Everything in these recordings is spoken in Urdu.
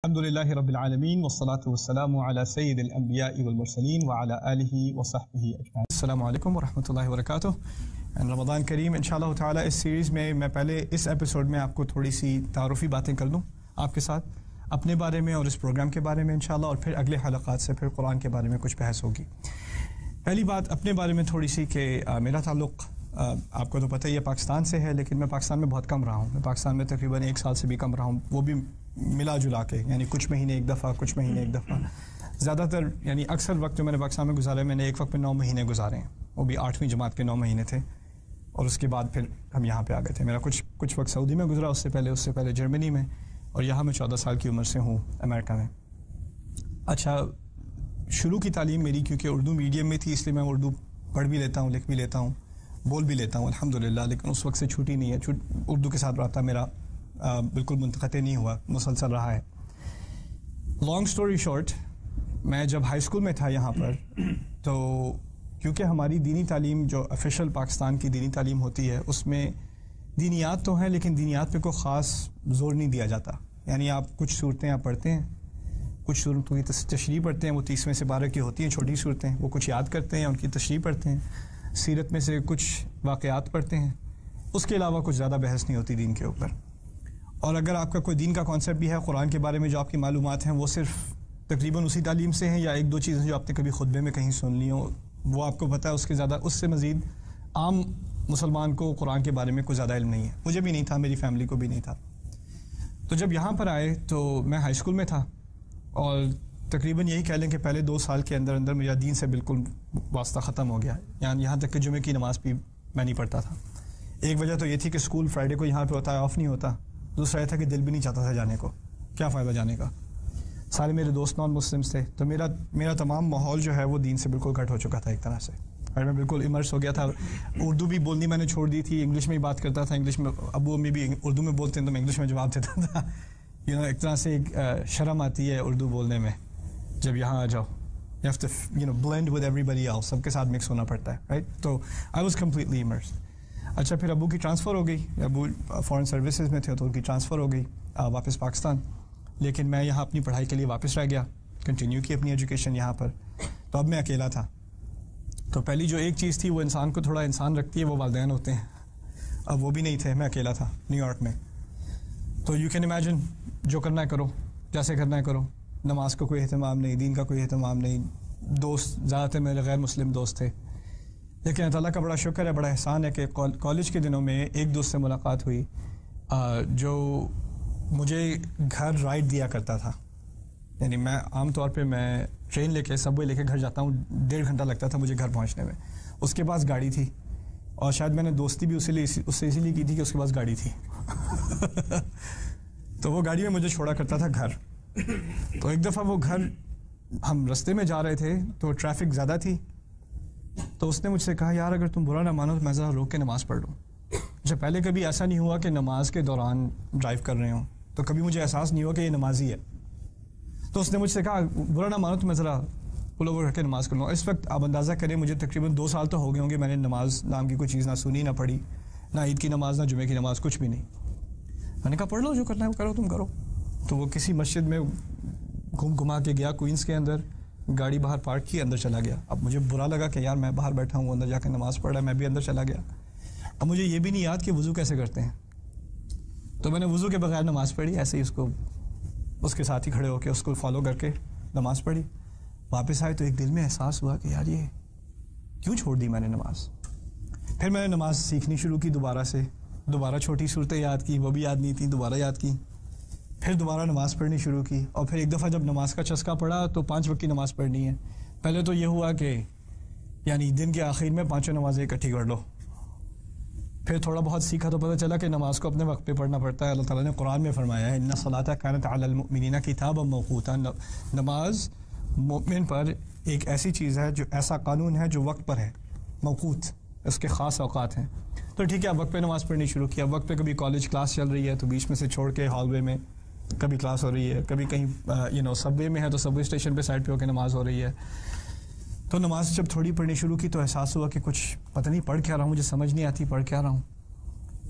الحمدللہ رب العالمین والصلاة والسلام علی سید الانبیاء والمرسلین وعلی آلہ وصحبہ اجمعین۔ السلام علیکم ورحمۃ اللہ وبرکاتہ۔ رمضان کریم انشاءاللہ تعالی اس سیریز میں پہلے اس ایپیسوڈ میں آپ کو تھوڑی سی تعارفی باتیں کر دوں آپ کے ساتھ اپنے بارے میں اور اس پروگرام کے بارے میں انشاءاللہ، اور پھر اگلے حلقات سے پھر قرآن کے بارے میں کچھ بحث ہوگی۔ پہلی بات اپنے بارے میں تھوڑی سی کہ میرا تعلق آپ کو تو پتہ ہی ہے پاکستان سے ہے، لیکن میں پاکستان میں بہت کم رہا ہوں۔ میں پاکستان میں تقریباً 1 سال سے بھی کم رہا ہوں، وہ بھی ملا جلا کے، یعنی کچھ مہینے ایک دفعہ، کچھ مہینے ایک دفعہ۔ زیادہ تر یعنی اکثر وقت جو میں نے پاکستان میں گزارا ہے، میں نے ایک وقت میں 9 مہینے گزارے ہیں، وہ بھی 8ویں جماعت کے 9 مہینے تھے، اور اس کے بعد پھر ہم یہاں پہ آ گئے تھے۔ میرا کچھ وقت سعودی میں گزرا، اس سے پہلے جرمنی میں، اور یہاں میں 14 سال کی عمر سے ہوں امریکہ میں۔ اچھا، شروع کی تعلیم میری کیونکہ اردو میڈیم میں تھی، اس لیے میں اردو پڑھ بھی لیتا ہوں، لکھ بھی لیتا ہوں، بول بھی لیتا ہوں الحمدللہ، لیکن اس وقت سے چھوٹی نہیں ہے، اردو کے ساتھ رابطہ میرا بالکل منقطع نہیں ہوا، مسلسل رہا ہے۔ لانگ سٹوری شارٹ، میں جب ہائی اسکول میں تھا یہاں پر، تو کیونکہ ہماری دینی تعلیم جو آفیشیل پاکستان کی دینی تعلیم ہوتی ہے، اس میں دینیات تو ہیں لیکن دینیات پہ کوئی خاص زور نہیں دیا جاتا۔ یعنی آپ کچھ صورتیں آپ پڑھتے ہیں، کچھ صورتوں کی تشریح پڑھتے ہیں، وہ 30 سے 12 کی ہوتی ہیں چھوٹی صورتیں، وہ کچھ یاد کرتے ہیں، ان کی تشریح پڑھتے ہیں، سیرت میں سے کچھ واقعات پڑھتے ہیں، اس کے علاوہ کچھ زیادہ بحث نہیں ہوتی دین کے اوپر۔ اور اگر آپ کا کوئی دین کا کانسیپٹ بھی ہے قرآن کے بارے میں، جو آپ کی معلومات ہیں وہ صرف تقریباً اسی تعلیم سے ہیں، یا 1-2 چیزیں جو آپ نے کبھی خطبے میں کہیں سن لی ہوں وہ آپ کو پتہ ہے، اس کے زیادہ، اس سے مزید عام مسلمان کو قرآن کے بارے میں کوئی زیادہ علم نہیں ہے۔ مجھے بھی نہیں تھا، میری فیملی کو بھی نہیں تھا۔ تو جب یہاں پر آئے تو میں ہائی اسکول میں تھا، اور تقریباً یہی کہہ لیں کہ پہلے 2 سال کے اندر میرا دین سے بالکل واسطہ ختم ہو گیا، یعنی یہاں تک کہ جمعے کی نماز بھی میں نہیں پڑھتا تھا۔ ایک وجہ تو یہ تھی کہ اسکول فرائیڈے کو یہاں پہ ہوتا ہے، آف نہیں ہوتا۔ دوسرا یہ تھا کہ دل بھی نہیں چاہتا تھا جانے کو، کیا فائدہ جانے کا، سارے میرے دوست نان مسلمس تھے، تو میرا تمام ماحول جو ہے وہ دین سے بالکل کٹ ہو چکا تھا ایک طرح سے، اور میں بالکل امرس ہو گیا تھا۔ اردو بھی بولنی میں نے چھوڑ دی تھی، انگلش میں ہی بات کرتا تھا، انگلش میں ابو امی بھی اردو میں بولتے ہیں تو میں انگلش میں جواب دیتا تھا۔ ایک طرح سے ایک شرم آتی ہے اردو بولنے میں جب یہاں آ جاؤ، you have to blend with everybody else، سب کے ساتھ مکس ہونا پڑتا ہے، رائٹ؟ تو I was completely immersed۔ اچھا، پھر ابو کی ٹرانسفر ہو گئی، ابو فارن سروسز میں تھے تو ان کی ٹرانسفر ہو گئی واپس پاکستان، لیکن میں یہاں اپنی پڑھائی کے لیے واپس رہ گیا، کنٹینیو کی اپنی ایجوکیشن یہاں پر۔ تو اب میں اکیلا تھا، تو پہلی جو ایک چیز تھی وہ انسان کو تھوڑا انسان رکھتی ہے، وہ والدین ہوتے ہیں، اب وہ بھی نہیں تھے، میں اکیلا تھا نیو یارک میں۔ تو یو کین امیجن، جو کرنا ہے کرو، جیسے کرنا ہے کرو، نماز کا کوئی اہتمام نہیں، دین کا کوئی اہتمام نہیں، دوست زیادہ تر میرے غیر مسلم دوست تھے، لیکن اللہ تعالیٰ کا بڑا شکر ہے، بڑا احسان ہے کہ کالج کے دنوں میں ایک دوست سے ملاقات ہوئی جو مجھے گھر رائڈ دیا کرتا تھا۔ یعنی میں عام طور پہ میں ٹرین لے کے، سب وے لے کے گھر جاتا ہوں، 1.5 گھنٹہ لگتا تھا مجھے گھر پہنچنے میں۔ اس کے پاس گاڑی تھی، اور شاید میں نے دوستی بھی اس سے اسی لیے کی تھی کہ اس کے پاس گاڑی تھی۔ تو وہ گاڑی میں مجھے چھوڑا کرتا تھا گھر۔ تو ایک دفعہ وہ گھر، ہم رستے میں جا رہے تھے تو ٹریفک زیادہ تھی، تو اس نے مجھ سے کہا یار اگر تم برا نہ مانو تو میں ذرا روک کے نماز پڑھ لوں۔ اچھا، پہلے کبھی ایسا نہیں ہوا کہ نماز کے دوران ڈرائیو کر رہے ہوں، تو کبھی مجھے احساس نہیں ہوا کہ یہ نمازی ہے۔ تو اس نے مجھ سے کہا برا نہ مانو تو میں ذرا پل اوور کر کے نماز کر لوں۔ اس وقت آپ اندازہ کریں مجھے تقریباً 2 سال تو ہو گئے ہوں گے میں نے نماز نام کی کوئی چیز نہ سنی، نہ پڑھی، نہ عید کی نماز، نہ جمعے کی نماز، کچھ بھی نہیں۔ میں نے کہا پڑھ لو، جو کرنا ہے وہ کرو، تم کرو۔ تو وہ کسی مسجد میں گھما کے گیا کوئنس کے اندر، گاڑی باہر پارک کی، اندر چلا گیا۔ اب مجھے برا لگا کہ یار میں باہر بیٹھا ہوں، اندر جا کے نماز پڑھ رہا ہے، میں بھی اندر چلا گیا۔ اب مجھے یہ بھی نہیں یاد کہ وضو کیسے کرتے ہیں، تو میں نے وضو کے بغیر نماز پڑھی، ایسے ہی اس کے ساتھ ہی کھڑے ہو کے اس کو فالو کر کے نماز پڑھی۔ واپس آئے تو ایک دل میں احساس ہوا کہ یار یہ کیوں چھوڑ دی میں نے نماز۔ پھر میں نے نماز سیکھنی شروع کی دوبارہ چھوٹی صورتیں یاد کی، وہ بھی یاد نہیں تھیں، دوبارہ یاد کی، پھر دوبارہ نماز پڑھنی شروع کی، اور پھر ایک دفعہ جب نماز کا چسکا پڑا تو 5 وقت کی نماز پڑھنی ہے۔ پہلے تو یہ ہوا کہ یعنی دن کے آخر میں 5 نمازیں اکٹھی کر لو۔ پھر تھوڑا بہت سیکھا تو پتہ چلا کہ نماز کو اپنے وقت پہ پڑھنا پڑتا ہے۔ اللہ تعالیٰ نے قرآن میں فرمایا ہے ان الصلاۃ کانت علی المؤمنین کتابا موقوتا، نماز مومن پر ایک ایسی چیز ہے، جو ایسا قانون ہے جو وقت پر ہے، موقوت، اس کے خاص اوقات ہیں۔ تو ٹھیک ہے، اب وقت پہ نماز پڑھنی شروع کی۔ اب وقت پہ کبھی کالج کلاس چل رہی ہے تو بیچ میں سے چھوڑ کے ہال وے میں کبھی کلاس ہو رہی ہے، کبھی کہیں سب وے میں ہے تو سب وے اسٹیشن پہ سائڈ پہ ہو کے نماز ہو رہی ہے۔ تو نماز جب تھوڑی پڑھنی شروع کی تو احساس ہوا کہ کچھ پتہ نہیں پڑھ کیا رہا ہوں، مجھے سمجھ نہیں آتی پڑھ کیا رہا ہوں۔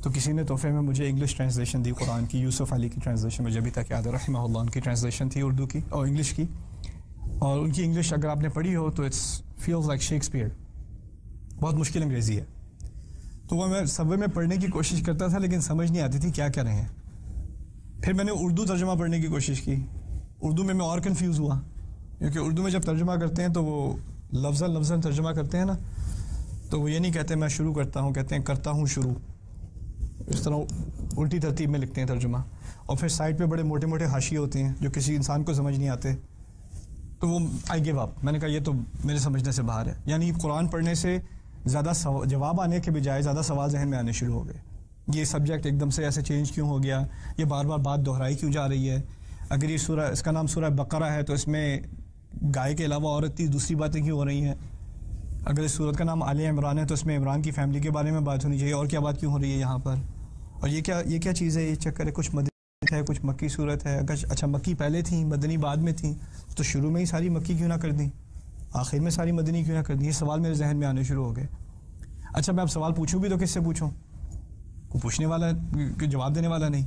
تو تو کسی نے تحفے میں مجھے انگلش ٹرانسلیشن دی قرآن کی، یوسف علی کی ٹرانسلیشن، مجھے ابھی تک یاد ہے رحمہ اللہ، ان کی ٹرانسلیشن تھی اردو کی اور انگلش کی، اور ان کی انگلش اگر آپ نے پڑھی ہو تو اٹس فیلز لائک شیکسپیئر، بہت مشکل انگریزی ہے. تو وہ میں سبوے میں پڑھنے کی کوشش کرتا تھا لیکن سمجھ نہیں آتی تھی کیا کہہ رہے ہیں. پھر میں نے اردو ترجمہ پڑھنے کی کوشش کی، اردو میں اور کنفیوز ہوا، کیونکہ اردو میں جب ترجمہ کرتے ہیں تو وہ لفظاً ترجمہ کرتے ہیں نا، تو وہ یہ نہیں کہتے میں شروع کرتا ہوں، کہتے ہیں کرتا ہوں شروع، اس طرح الٹی ترتیب میں لکھتے ہیں ترجمہ. اور پھر سائڈ پہ بڑے موٹے موٹے حاشیے ہوتے ہیں جو کسی انسان کو سمجھ نہیں آتے. تو وہ آئی گیو اپ، میں نے کہا یہ تو میرے سمجھنے سے باہر ہے. یعنی قرآن پڑھنے سے زیادہ جواب آنے کے بجائے زیادہ سوال ذہن میں آنے شروع ہو گئے. یہ سبجیکٹ ایک دم سے ایسے چینج کیوں ہو گیا، یہ بار بار بات دہرائی کیوں جا رہی ہے، اگر یہ سورہ، اس کا نام سورہ بقرہ ہے تو اس میں گائے کے علاوہ عورت کی دوسری باتیں کیوں ہو رہی ہیں، اگر اس سورت کا نام آل عمران ہے تو اس میں عمران کی فیملی کے بارے میں بات ہونی چاہیے، اور کیا بات کیوں ہو رہی ہے یہاں پر، اور یہ کیا چیز ہے، یہ چکر ہے، کچھ مدنی ہے کچھ مکی صورت ہے، اچھا مکی پہلے تھیں مدنی بعد میں تھیں، تو شروع میں ہی ساری مکی کیوں نہ کر دیں، آخر میں ساری مدنی کیوں نہ کر دیں. یہ سوال میرے ذہن میں آنے شروع ہو گئے. اچھا میں اب سوال پوچھوں بھی تو کس سے پوچھوں، کوئی پوچھنے والا جواب دینے والا نہیں.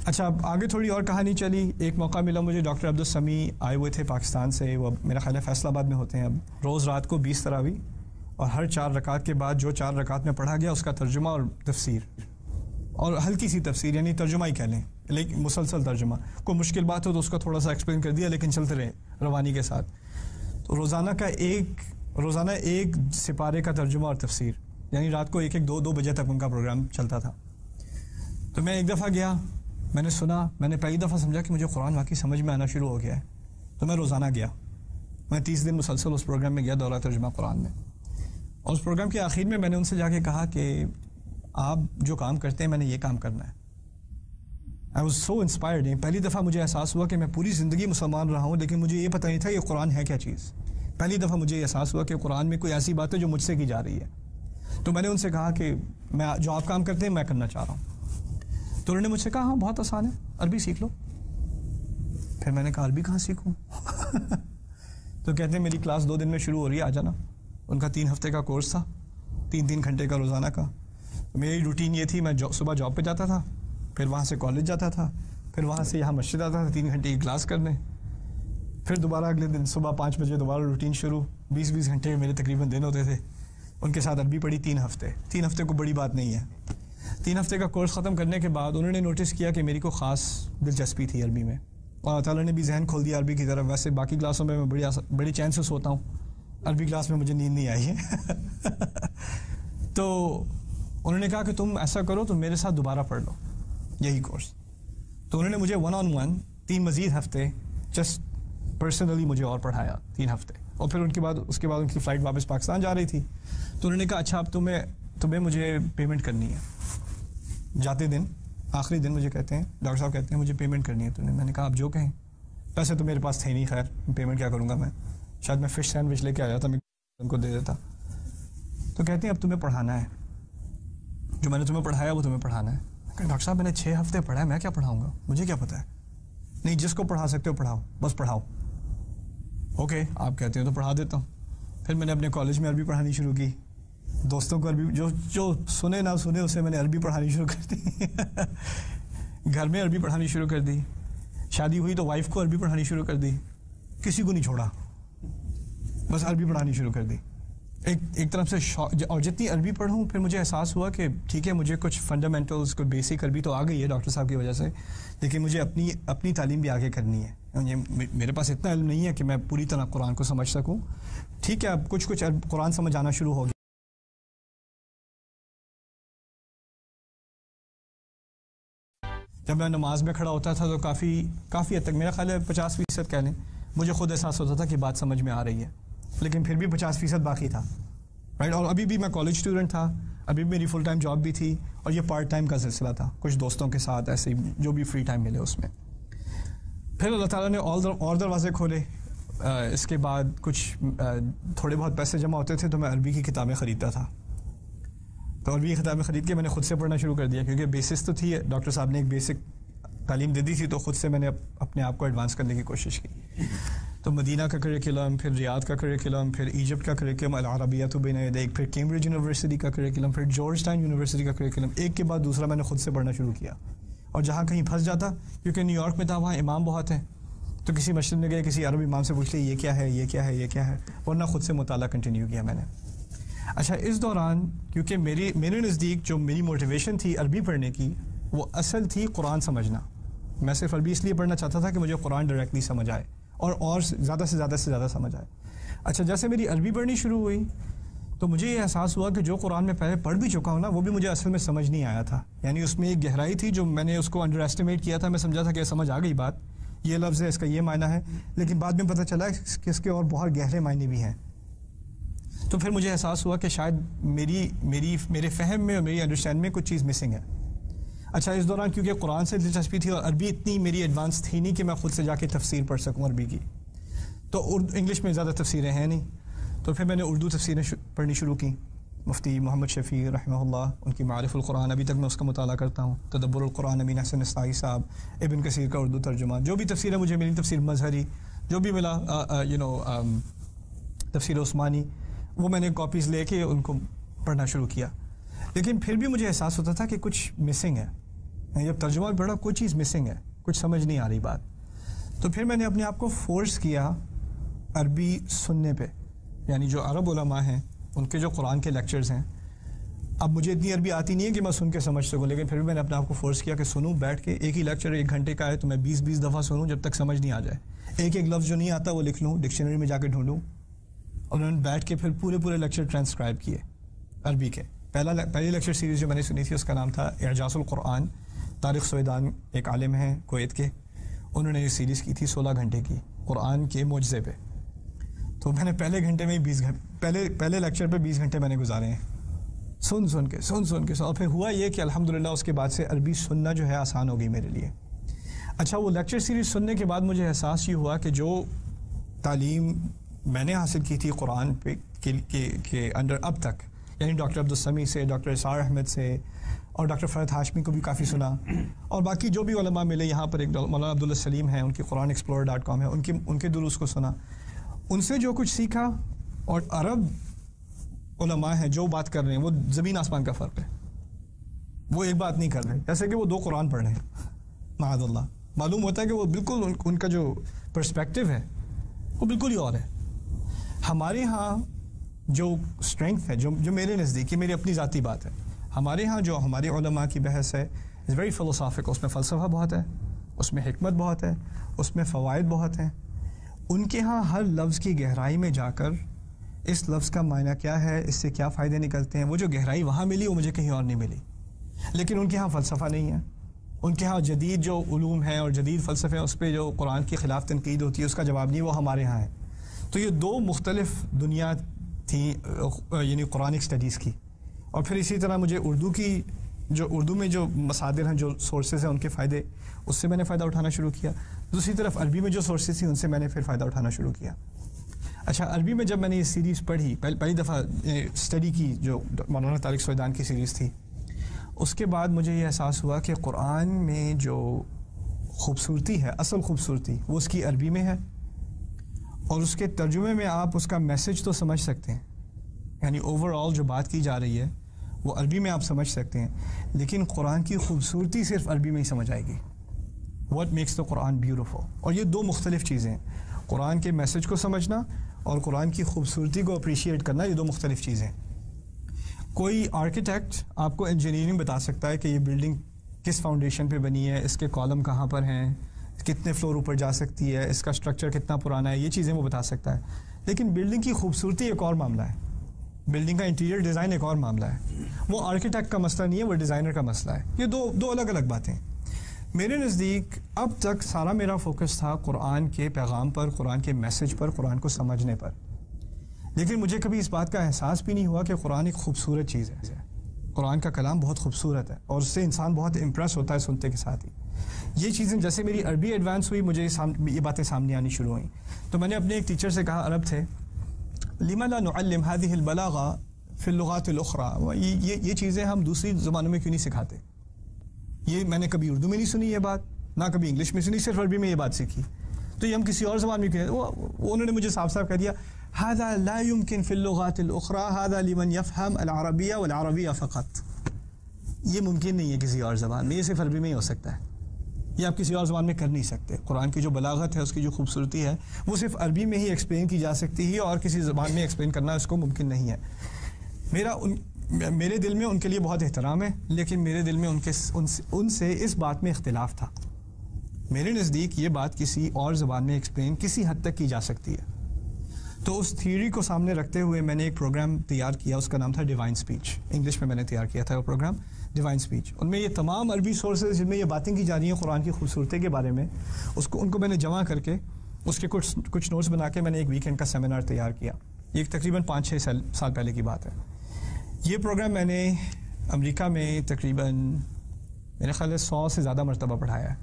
اچھا اب آگے تھوڑی اور کہانی چلی. ایک موقع ملا مجھے، ڈاکٹر عبدالسمیع آئے ہوئے تھے پاکستان سے، وہ میرا خیال ہے فیصل آباد میں ہوتے ہیں اب. روز رات کو 20 تراویح، اور ہر 4 رکعت کے بعد جو 4 رکعت میں پڑھا گیا اس کا ترجمہ اور تفسیر، اور ہلکی سی تفسیر، یعنی ترجمہ ہی کہہ لیں لیکن مسلسل ترجمہ. کوئی مشکل بات ہو تو اس کو تھوڑا سا ایکسپلین کر دیا لیکن چلتے رہے روانی کے ساتھ. تو روزانہ ایک سپارے کا ترجمہ اور تفسیر، یعنی رات کو 1-2 بجے تک ان کا پروگرام چلتا تھا. تو میں ایک دفعہ گیا، میں نے سنا، میں نے پہلی دفعہ سمجھا کہ مجھے قرآن واقعی سمجھ میں آنا شروع ہو گیا ہے. تو میں روزانہ گیا، میں 30 دن مسلسل اس پروگرام میں گیا، دورہ ترجمہ قرآن میں. اور اس پروگرام کے آخر میں نے ان سے جا کے کہا کہ آپ جو کام کرتے ہیں میں نے یہ کام کرنا ہے. I was so inspired. پہلی دفعہ مجھے احساس ہوا کہ میں پوری زندگی مسلمان رہا ہوں لیکن مجھے یہ پتہ نہیں تھا کہ قرآن ہے کیا چیز. پہلی دفعہ مجھے یہ احساس ہوا کہ قرآن میں کوئی ایسی بات ہے جو مجھ سے کی جا رہی ہے. تو میں نے ان سے کہا کہ میں جو آپ کام کرتے ہیں میں کرنا چاہ رہا ہوں. تو انہوں نے مجھ سے کہا ہاں بہت آسان ہے، عربی سیکھ لو. پھر میں نے کہا عربی کہاں سیکھوں؟ تو کہتے ہیں میری کلاس 2 دن میں شروع ہو رہی ہے، آ جانا. ان کا 3 ہفتے کا کورس تھا، 3 گھنٹے کا روزانہ کا. میری روٹین یہ تھی، میں صبح جاب پہ جاتا تھا، پھر وہاں سے کالج جاتا تھا، پھر وہاں سے یہاں مسجد آتا تھا 3 گھنٹے کی کلاس کرنے، پھر دوبارہ اگلے دن صبح 5 بجے دوبارہ روٹین شروع. 20 گھنٹے میرے تقریباً دن ہوتے تھے. ان کے ساتھ عربی پڑھی 3 ہفتے. 3 ہفتے کو بڑی بات نہیں ہے. 3 ہفتے کا کورس ختم کرنے کے بعد انہوں نے نوٹس کیا کہ میری کو خاص دلچسپی تھی عربی میں، اور اللہ تعالیٰ نے بھی ذہن کھول دیا عربی کی طرف. ویسے باقی کلاسوں میں بڑی چین سے سوتا ہوں، عربی کلاس میں مجھے نیند نہیں آئی ہے. تو انہوں نے کہا کہ تم ایسا کرو، تم میرے ساتھ دوبارہ پڑھ لو یہی کورس. تو انہوں نے مجھے 1-on-1 3 مزید ہفتے جسٹ پرسنلی مجھے اور پڑھایا 3 ہفتے. اور پھر اس کے بعد ان کی فلائٹ واپس پاکستان جا رہی تھی. تو انہوں نے کہا اچھا اب تمہیں مجھے پیمنٹ کرنی ہے. جاتے دن آخری دن مجھے کہتے ہیں، ڈاکٹر صاحب کہتے ہیں مجھے پیمنٹ کرنی ہے. میں نے کہا آپ جو کہیں. پیسے تو میرے پاس تھے نہیں، خیر پیمنٹ کیا کروں گا میں، شاید میں فش سینڈوچ لے کے آیا تھا، میں ان کو دے دیتا. تو کہتے ہیں اب تمہیں پڑھانا ہے، جو میں نے تمہیں پڑھایا وہ تمہیں پڑھانا ہے. ڈاکٹر صاحب میں نے 6 ہفتے پڑھا ہے، میں کیا پڑھاؤں گا، مجھے کیا پتہ ہے. نہیں جس کو پڑھا سکتے ہو پڑھاؤ، بس پڑھاؤ. اوکے آپ کہتے ہیں تو پڑھا دیتا ہوں. پھر میں نے اپنے کالج میں عربی پڑھانی شروع کی. دوستوں کو عربی، جو سنے نہ سنے اسے میں نے عربی پڑھانی شروع کر دی. گھر میں عربی پڑھانی شروع کر دی. شادی ہوئی تو وائف کو عربی پڑھانی شروع کر دی. کسی کو نہیں چھوڑا، بس عربی پڑھانی شروع کر دی. ایک طرف سے اور جتنی عربی پڑھوں پھر مجھے احساس ہوا کہ ٹھیک ہے مجھے کچھ فنڈامنٹلز، کوئی بیسک عربی تو آ گئی ہے ڈاکٹر صاحب کی وجہ سے، لیکن مجھے اپنی تعلیم بھی آگے کرنی ہے. میرے پاس اتنا علم نہیں ہے کہ میں پوری طرح قرآن کو سمجھ سکوں. ٹھیک ہے اب کچھ قرآن سمجھ آنا شروع ہو گیا. جب میں نماز میں کھڑا ہوتا تھا تو کافی حد تک، میرا خیال ہے 50% کہہ لیں، مجھے خود احساس ہوتا تھا کہ بات سمجھ میں آ رہی ہے، لیکن پھر بھی 50% باقی تھا. رائٹ. اور ابھی بھی میں کالج اسٹوڈنٹ تھا، ابھی بھی میری فل ٹائم جاب بھی تھی، اور یہ پارٹ ٹائم کا سلسلہ تھا، کچھ دوستوں کے ساتھ ایسے ہی جو بھی فری ٹائم ملے اس میں. پھر اللہ تعالیٰ نے اور دروازے کھولے. اس کے بعد کچھ تھوڑے بہت پیسے جمع ہوتے تھے تو میں عربی کی کتابیں خریدتا تھا. تو عربی کی کتابیں خرید کے میں نے خود سے پڑھنا شروع کر دیا، کیونکہ بیسس تو تھی، ڈاکٹر صاحب نے ایک بیسک تعلیم دے دی تھی، تو خود سے میں نے اپنے آپ کو ایڈوانس کرنے کی کوشش کی. تو مدینہ کا کریکولم، پھر ریاض کا کریکولم، پھر ایجپٹ کا کریکولم، العربیۃ بین یدیک، پھر کیمبرج یونیورسٹی کا کریکولم، پھر جارج ٹاؤن یونیورسٹی کا کریکولم، ایک کے بعد دوسرا میں نے خود سے پڑھنا شروع کیا. اور جہاں کہیں پھنس جاتا، کیونکہ نیو یارک میں تھا، وہاں امام بہت ہیں، تو کسی مسجد میں گئے، کسی عرب امام سے پوچھ لیا یہ کیا ہے، یہ کیا ہے، یہ کیا ہے، ورنہ خود سے مطالعہ کنٹینیو کیا میں نے. اچھا اس دوران کیونکہ میرے نزدیک جو میری موٹیویشن تھی عربی پڑھنے کی، وہ اصل تھی قرآن سمجھنا. میں صرف عربی اس لیے پڑھنا چاہتا تھا کہ مجھے قرآن ڈائریکٹلی سمجھ آئے اور زیادہ سے زیادہ سمجھ آئے. اچھا جیسے میری عربی پڑھنی شروع ہوئی تو مجھے یہ احساس ہوا کہ جو قرآن میں پہلے پڑھ بھی چکا ہوں نا، وہ بھی مجھے اصل میں سمجھ نہیں آیا تھا. یعنی اس میں ایک گہرائی تھی جو میں نے اس کو انڈر ایسٹیمیٹ کیا تھا. میں سمجھا تھا کہ سمجھ آ گئی بات، یہ لفظ ہے، اس کا یہ معنی ہے، لیکن بعد میں پتہ چلا کہ اس کے اور بہت گہرے معنی بھی ہیں. تو پھر مجھے احساس ہوا کہ شاید میرے فہم میں اور میری انڈرسٹینڈ میں کچھ چیز مسنگ ہے. اچھا اس دوران کیونکہ قرآن سے دلچسپی تھی اور عربی اتنی میری ایڈوانس تھی نہیں کہ میں خود سے جا کے تفسیر پڑھ سکوں عربی کی، تو انگلش میں زیادہ تفسیریں ہیں نہیں، تو پھر میں نے اردو تفسیریں پڑھنی شروع کی. مفتی محمد شفیع رحمہ اللہ، ان کی معارف القرآن، ابھی تک میں اس کا مطالعہ کرتا ہوں. تدبر القرآن امین حسن نسائی صاحب، ابن کثیر کا اردو ترجمہ، جو بھی تفسیریں مجھے ملی، تفسیر مظہری، جو بھی ملا، تفسیر عثمانی، وہ میں نے کاپیز لے کے ان کو پڑھنا شروع کیا. لیکن پھر بھی مجھے احساس ہوتا تھا کہ کچھ مسنگ ہے. جب ترجمہ پڑھا کوئی چیز مسنگ ہے، کچھ سمجھ نہیں آ رہی بات. تو پھر میں نے اپنے آپ کو فورس کیا عربی سننے پہ. یعنی جو عرب علماء ہیں ان کے جو قرآن کے لیکچرز ہیں، اب مجھے اتنی عربی آتی نہیں ہے کہ میں سن کے سمجھ سکوں، لیکن پھر بھی میں نے اپنے آپ کو فورس کیا کہ سنوں بیٹھ کے. ایک ہی لیکچر 1 گھنٹے کا ہے تو میں 20 دفعہ سنوں جب تک سمجھ نہیں آ جائے. ایک لفظ جو نہیں آتا وہ لکھ لوں، ڈکشنری میں جا کے ڈھونڈوں. اور انہوں نے بیٹھ کے پھر پورے لیکچر ٹرانسکرائب کیے عربی کے. پہلی لیکچر سیریز جو میں نے سنی تھی اس کا نام تھا اعجاز القرآن. طارق سویدان ایک عالم ہیں کویت کے، انہوں نے یہ سیریز کی تھی 16 گھنٹے کی قرآن کے معجزے پہ. تو میں نے پہلے گھنٹے میں 20 گھنٹے پہلے لیکچر پہ 20 گھنٹے میں نے گزارے ہیں سن کے. اور پھر ہوا یہ کہ الحمدللہ اس کے بعد سے عربی سننا جو ہے آسان ہو گئی میرے لیے. اچھا وہ لیکچر سیریز سننے کے بعد مجھے احساس یہ ہوا کہ جو تعلیم میں نے حاصل کی تھی قرآن پہ کے انڈر اب تک، یعنی ڈاکٹر عبدالسمیع سے، ڈاکٹر اسار احمد سے، اور ڈاکٹر فرحت ہاشمی کو بھی کافی سنا، اور باقی جو بھی علماء ملے یہاں پر، ایک مولانا عبداللہ سلیم ہیں، ان کی قرآن ایکسپلورر.com ہے، ان کے دروس کو سنا، ان سے جو کچھ سیکھا. اور عرب علماء ہیں جو بات کر رہے ہیں وہ زمین آسمان کا فرق ہے. وہ ایک بات نہیں کر رہے جیسے کہ وہ 2 قرآن پڑھ رہے ہیں. معاذ اللہ، معلوم ہوتا ہے کہ وہ بالکل ان کا جو پرسپیکٹو ہے وہ بالکل ہی اور ہے. ہمارے ہاں جو اسٹرینگتھ ہے، جو میرے نزدیک، یہ میری اپنی ذاتی بات ہے، ہمارے ہاں جو ہمارے علماء کی بحث ہے از ویری فلسافک. اس میں فلسفہ بہت ہے، اس میں حکمت بہت ہے، اس میں فوائد بہت ہیں. ان کے ہاں ہر لفظ کی گہرائی میں جا کر اس لفظ کا معنی کیا ہے، اس سے کیا فائدے نکلتے ہیں، وہ جو گہرائی وہاں ملی وہ مجھے کہیں اور نہیں ملی. لیکن ان کے ہاں فلسفہ نہیں ہے. ان کے ہاں جدید جو علوم ہیں اور جدید فلسفے ہیں اس پہ جو قرآن کے خلاف تنقید ہوتی ہے اس کا جواب نہیں، وہ ہمارے ہاں ہے. تو یہ 2 مختلف دنیا تھیں یعنی قرآنک اسٹڈیز کی. اور پھر اسی طرح مجھے اردو میں جو مصادر ہیں، جو سورسز ہیں، ان کے فائدے، اس سے میں نے فائدہ اٹھانا شروع کیا. دوسری طرف عربی میں جو سورسز تھیں ان سے میں نے پھر فائدہ اٹھانا شروع کیا. اچھا عربی میں جب میں نے یہ سیریز پڑھی، پہلی دفعہ اسٹڈی کی جو مولانا طارق سویدان کی سیریز تھی، اس کے بعد مجھے یہ احساس ہوا کہ قرآن میں جو خوبصورتی ہے، اصل خوبصورتی، وہ اس کی عربی میں ہے. اور اس کے ترجمے میں آپ اس کا میسج تو سمجھ سکتے ہیں، یعنی اوور آل جو بات کی جا رہی ہے وہ عربی میں آپ سمجھ سکتے ہیں، لیکن قرآن کی خوبصورتی صرف عربی میں ہی سمجھ آئے گی. What makes the Quran beautiful. اور یہ 2 مختلف چیزیں ہیں، قرآن کے میسج کو سمجھنا اور قرآن کی خوبصورتی کو اپریشیٹ کرنا، یہ 2 مختلف چیزیں. کوئی آرکیٹیکٹ آپ کو انجینئرنگ بتا سکتا ہے کہ یہ بلڈنگ کس فاؤنڈیشن پہ بنی ہے، اس کے کالم کہاں پر ہیں، کتنے فلور اوپر جا سکتی ہے، اس کا اسٹرکچر کتنا پرانا ہے، یہ چیزیں وہ بتا سکتا ہے. لیکن بلڈنگ کی خوبصورتی ایک اور معاملہ ہے، بلڈنگ کا انٹیریئر ڈیزائن ایک اور معاملہ ہے. وہ آرکیٹیکٹ کا مسئلہ نہیں ہے، وہ ڈیزائنر کا مسئلہ ہے. یہ دو الگ الگ باتیں. میرے نزدیک اب تک سارا میرا فوکس تھا قرآن کے پیغام پر، قرآن کے میسج پر، قرآن کو سمجھنے پر. لیکن مجھے کبھی اس بات کا احساس بھی نہیں ہوا کہ قرآن ایک خوبصورت چیز ہے. قرآن کا کلام بہت خوبصورت ہے اور اس سے انسان بہت امپریس ہوتا ہے سنتے کے ساتھ ہی. یہ چیزیں جیسے میری عربی ایڈوانس ہوئی، مجھے یہ باتیں سامنے آنی شروع ہوئیں. تو میں نے اپنے ایک ٹیچر سے کہا، عرب تھے، لما لا نعلم هذه البلاغة في اللغات الأخرى. یہ چیزیں ہم دوسری زبانوں میں کیوں نہیں سکھاتے؟ یہ میں نے کبھی اردو میں نہیں سنی یہ بات، نہ کبھی انگلش میں سنی، صرف عربی میں یہ بات سیکھی. تو یہ ہم کسی اور زبان میں کہیں، انہوں نے مجھے صاف صاف کہہ دیا هذا لا يمكن في اللغات الأخرى هذا لمن يفهم العربية والعربية فقط. یہ ممکن نہیں ہے کسی اور زبان میں، یہ صرف عربی میں ہی ہو سکتا ہے، یہ آپ کسی اور زبان میں کر نہیں سکتے. قرآن کی جو بلاغت ہے، اس کی جو خوبصورتی ہے، وہ صرف عربی میں ہی ایکسپلین کی جا سکتی ہے، اور کسی زبان میں ایکسپلین کرنا اس کو ممکن نہیں ہے. میرے دل میں ان کے لیے بہت احترام ہے، لیکن میرے دل میں ان سے اس بات میں اختلاف تھا. میرے نزدیک یہ بات کسی اور زبان میں ایکسپلین کسی حد تک کی جا سکتی ہے. تو اس تھیوری کو سامنے رکھتے ہوئے میں نے ایک پروگرام تیار کیا، اس کا نام تھا ڈیوائن اسپیچ. انگلش میں نے تیار کیا تھا وہ پروگرام ڈیوائن اسپیچ. ان میں یہ تمام عربی سورسز جن میں یہ باتیں کی جا رہی ہیں قرآن کی خوبصورتی کے بارے میں، ان کو میں نے جمع کر کے اس کے کچھ نوٹس بنا کے میں نے ایک ویکینڈ کا سیمینار تیار کیا. یہ تقریباً 5-6 سال پہلے کی بات ہے. یہ پروگرام میں نے امریکہ میں تقریباً میرے خیال ہے 100 سے زیادہ مرتبہ پڑھایا ہے،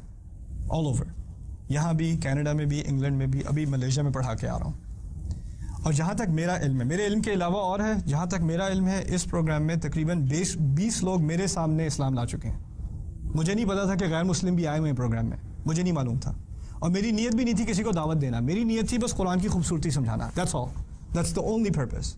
آل اوور. یہاں بھی، کینیڈا میں بھی، انگلینڈ میں بھی، ابھی ملیشیا میں پڑھا کے آ رہا ہوں. اور جہاں تک میرا علم ہے، میرے علم کے علاوہ اور ہے، جہاں تک میرا علم ہے اس پروگرام میں تقریباً 20 لوگ میرے سامنے اسلام لا چکے ہیں. مجھے نہیں پتا تھا کہ غیر مسلم بھی آئے ہوئے ہیں پروگرام میں، مجھے نہیں معلوم تھا، اور میری نیت بھی نہیں تھی کسی کو دعوت دینا. میری نیت تھی بس قرآن کی خوبصورتی سمجھانا. That's all, that's the only purpose.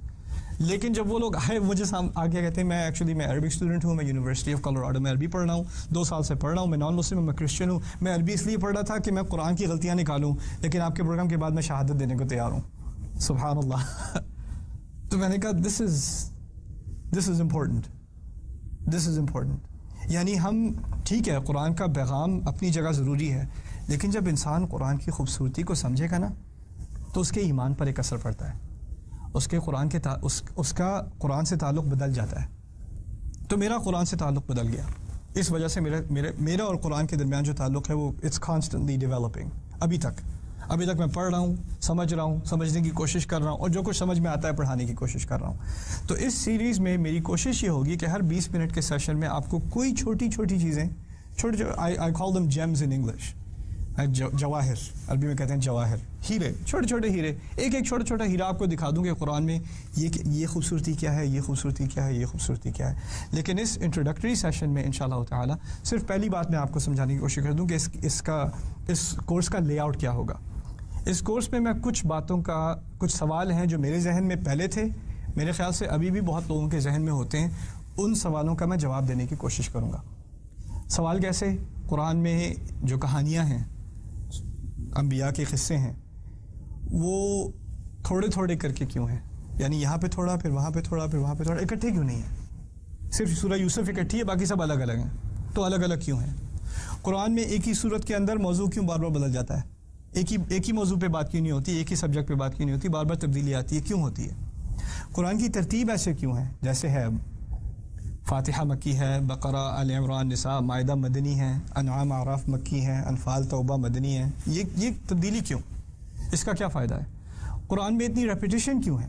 لیکن جب وہ لوگ آئے مجھے آگے کہتے ہیں، میں عربک اسٹوڈنٹ ہوں، میں یونیورسٹی آف کولوراڈو میں عربی پڑھ رہا ہوں، 2 سال سے پڑھ رہا ہوں، میں نان مسلم ہوں، میں کرسچن ہوں، میں عربی اس لیے پڑھ رہا تھا کہ میں قرآن کی غلطیاں نکالوں، لیکن آپ کے پروگرام کے بعد میں شہادت دینے کو تیار ہوں. سبحان اللہ. تو میں نے کہا دس از امپورٹنٹ. یعنی ہم ٹھیک ہے، قرآن کا پیغام اپنی جگہ ضروری ہے، لیکن جب انسان قرآن کی خوبصورتی کو سمجھے گا نا تو اس کے ایمان پر ایک اثر پڑتا ہے، اس کا قرآن سے تعلق بدل جاتا ہے. تو میرا قرآن سے تعلق بدل گیا. اس وجہ سے میرا اور قرآن کے درمیان جو تعلق ہے وہ اٹس کانسٹنٹلی ڈیولپنگ. ابھی تک میں پڑھ رہا ہوں، سمجھ رہا ہوں، سمجھنے کی کوشش کر رہا ہوں، اور جو کچھ سمجھ میں آتا ہے پڑھانے کی کوشش کر رہا ہوں. تو اس سیریز میں میری کوشش یہ ہوگی کہ ہر 20 منٹ کے سیشن میں آپ کو کوئی چھوٹی چیزیں، I call them gems in English، Jawahar, عربی میں کہتے ہیں جواہر، ہیرے، چھوٹے ہیرے، ایک چھوٹا ہیرا آپ کو دکھا دوں کہ قرآن میں یہ خوبصورتی کیا ہے، یہ خوبصورتی کیا ہے، یہ خوبصورتی کیا ہے. لیکن اس انٹروڈکٹری سیشن میں انشاءاللہ تعالی صرف پہلی بات میں آپ کو سمجھانے کی کوشش کر دوں کہ اس کورس کا لے آؤٹ کیا ہوگا. اس کورس میں کچھ سوال ہیں جو میرے ذہن میں پہلے تھے، میرے خیال سے ابھی بھی بہت لوگوں کے ذہن میں ہوتے ہیں، ان سوالوں کا میں جواب دینے کی کوشش کروں گا. سوال کیسے؟ قرآن میں جو کہانیاں ہیں، انبیاء کے قصے ہیں، وہ تھوڑے کر کے کیوں ہیں؟ یعنی یہاں پہ تھوڑا، پھر وہاں پہ تھوڑا، پھر وہاں پہ تھوڑا، اکٹھے کیوں نہیں ہیں؟ صرف سورہ یوسف اکٹھی ہے، باقی سب الگ الگ ہیں، تو الگ الگ کیوں ہیں؟ قرآن میں ایک ہی صورت کے اندر موضوع کیوں بار بدل جاتا ہے؟ ایک ہی موضوع پہ بات کیوں نہیں ہوتی؟ ایک ہی سبجیکٹ پہ بات کیوں نہیں ہوتی؟ بار تبدیلی آتی ہے، کیوں ہوتی ہے؟ قرآن کی ترتیب ایسے کیوں ہے؟ جیسے ہے فاتحہ مکی ہے، بقرہ، آل عمران، نساء، مائدہ مدنی ہے، انعام، اعراف مکی ہے، انفال، توبہ مدنی ہے. یہ تبدیلی کیوں؟ اس کا کیا فائدہ ہے؟ قرآن میں اتنی ریپیٹیشن کیوں ہے؟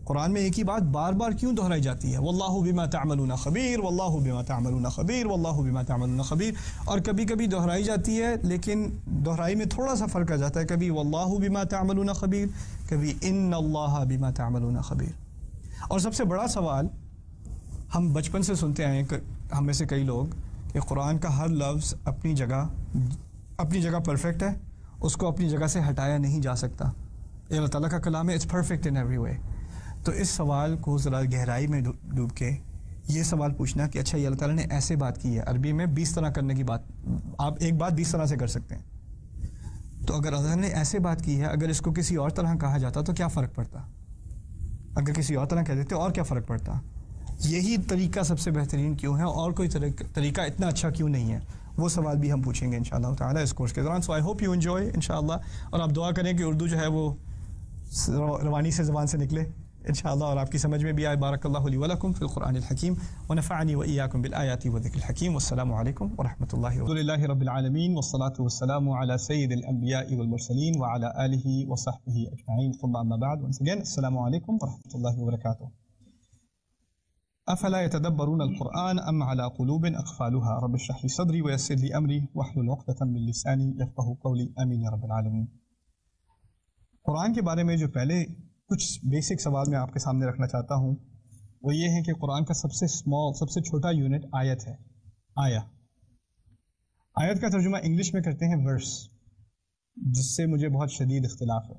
قرآن میں ایک ہی بات بار بار کیوں دہرائی جاتی ہے؟ واللہ بما تعملون خبیر، واللہ بما تعملون خبیر، واللہ بما تعملون خبیر. اور کبھی دہرائی جاتی ہے، لیکن دہرائی میں تھوڑا سا فرق آ جاتا ہے، کبھی واللہ بما تعملون خبیر، کبھی ان اللہ بما تعملون خبیر. اور سب سے بڑا سوال ہم بچپن سے سنتے آئے ہیں، ہم میں سے کئی لوگ، کہ قرآن کا ہر لفظ اپنی جگہ پرفیکٹ ہے، اس کو اپنی جگہ سے ہٹایا نہیں جا سکتا. یہ اللہ تعالیٰ کا کلام ہے، it's perfect in every way. تو اس سوال کو ذرا گہرائی میں ڈوب کے یہ سوال پوچھنا کہ اچھا یہ اللہ تعالیٰ نے ایسے بات کی ہے، عربی میں 20 طرح کرنے کی بات، آپ ایک بات 20 طرح سے کر سکتے ہیں. تو اگر اللہ تعالیٰ نے ایسے بات کی ہے، اگر اس کو کسی اور طرح کہا جاتا تو کیا فرق پڑتا؟ اگر کسی اور طرح کہہ دیتے اور کیا فرق پڑتا؟ یہی طریقہ سب سے بہترین کیوں ہے، اور کوئی طریقہ اتنا اچھا کیوں نہیں ہے؟ وہ سوال بھی ہم پوچھیں گے انشاءاللہ تعالی اس کورس کے دوران. سو آئی ہوپ یو انجوائے انشاءاللہ، اور آپ دعا کریں کہ اردو جو ہے وہ روانی سے زبان سے نکلے انشاءاللہ، اور آپ کی سمجھ میں بھی آئے. بارک اللہ لی ولکم فی القرآن الحکیم ونفعنی وإیاکم بالآیات والذکر الحکیم. والسلام علیکم ورحمۃ اللہ وبرکاتہ. الحمد للہ رب العالمین والصلاة والسلام علی سید الانبیاء والمرسلین وعلی آلہ وصحبہ اجمعین. ثم اما بعد. Once again, السلام علیکم ورحمۃ اللہ وبرکاتہ. افلا يتدبرون القرآن ام على قلوب اقفالها رب اشرح لي صدري ويسر لي امري واحلل عقدة من لساني يفقهوا قولي امين يا رب العالمين. قرآن کے بارے میں جو پہلے کچھ بیسک سوال میں آپ کے سامنے رکھنا چاہتا ہوں وہ یہ ہے کہ قرآن کا سب سے چھوٹا یونٹ آیت ہے. آیت کا ترجمہ انگلش میں کرتے ہیں ورس. جس سے مجھے بہت شدید اختلاف ہے.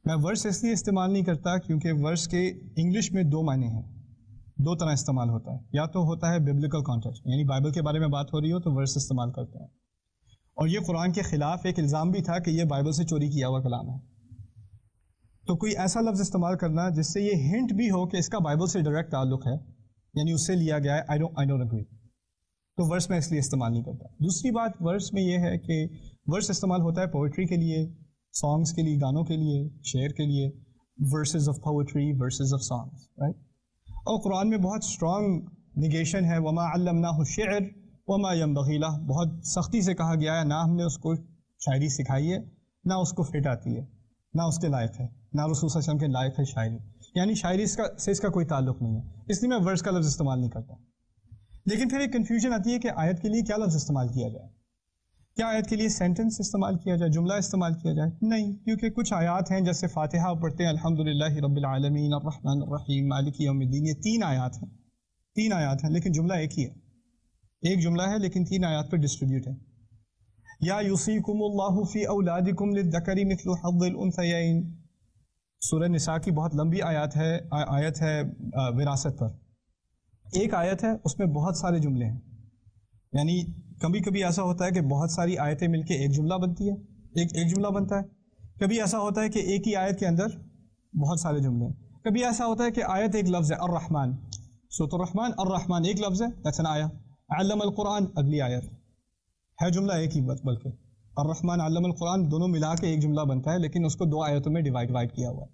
میں ورس اس لیے استعمال نہیں کرتا کیونکہ ورس کے انگلش میں دو معنی ہیں, دو طرح استعمال ہوتا ہے. یا تو ہوتا ہے ببلیکل کانٹیکسٹ, یعنی بائبل کے بارے میں بات ہو رہی ہو تو ورس استعمال کرتے ہیں, اور یہ قرآن کے خلاف ایک الزام بھی تھا کہ یہ بائبل سے چوری کیا ہوا کلام ہے. تو کوئی ایسا لفظ استعمال کرنا جس سے یہ ہنٹ بھی ہو کہ اس کا بائبل سے ڈائریکٹ تعلق ہے, یعنی اس سے لیا گیا ہے, آئی ڈونٹ اگری, تو ورس میں اس لیے استعمال نہیں کرتا. دوسری بات ورس میں یہ ہے کہ ورس استعمال ہوتا ہے پوئٹری کے لیے, سانگس کے لیے, گانوں کے لیے, شعر کے لیے, verses of poetry, verses of songs, right. اور قرآن میں بہت اسٹرانگ نگیشن ہے, وما علمناہ الشعر وما ينبغی لہ, بہت سختی سے کہا گیا ہے, نہ ہم نے اس کو شاعری سکھائی ہے, نہ اس کو فٹ آتی ہے, نہ اس کے لائق ہے, نہ رسول صلی اللہ علیہ وسلم کے لائق ہے شاعری, یعنی شاعری سے اس کا کوئی تعلق نہیں ہے. اس لیے میں ورس کا لفظ استعمال نہیں کرتا. لیکن پھر ایک کنفیوژن آتی ہے کہ آیت کے لیے کیا لفظ استعمال کیا جائے. کیا آیت کے لیے سینٹنس استعمال کیا جائے, جملہ استعمال کیا جائے؟ نہیں, کیونکہ کچھ آیات ہیں جیسے فاتحہ پڑھتے ہیں الحمدللہ رب العالمین الرحمن الرحیم مالک یوم الدین, یہ تین آیات ہیں لیکن جملہ ایک ہی ہے, ایک جملہ ہے لیکن تین آیات پر ڈسٹریبیوٹ ہے. یا یوصیکم اللہ فی اولادکم للذکر مثل حظ الانثیین, سورہ نساء کی بہت لمبی آیت ہے وراثت پر. ایک آیت ہے, اس میں بہت سارے جملے ہیں, یعنی کبھی کبھی ایسا ہوتا ہے کہ بہت ساری آیتیں مل کے ایک جملہ بنتی ہے, ایک جملہ بنتا ہے. کبھی ایسا ہوتا ہے کہ ایک ہی آیت کے اندر بہت سارے جملے ہیں. کبھی ایسا ہوتا ہے کہ آیت ایک لفظ ہے, الرحمن, سورۃ الرحمن, الرحمن ایک لفظ ہے, دیٹس این آیہ. علم القرآن اگلی آیت ہے, جملہ ایک ہی, بلکہ الرحمن علم القرآن دونوں ملا کے ایک جملہ بنتا ہے, لیکن اس کو دو آیتوں میں ڈیوائڈ کیا ہوا ہے.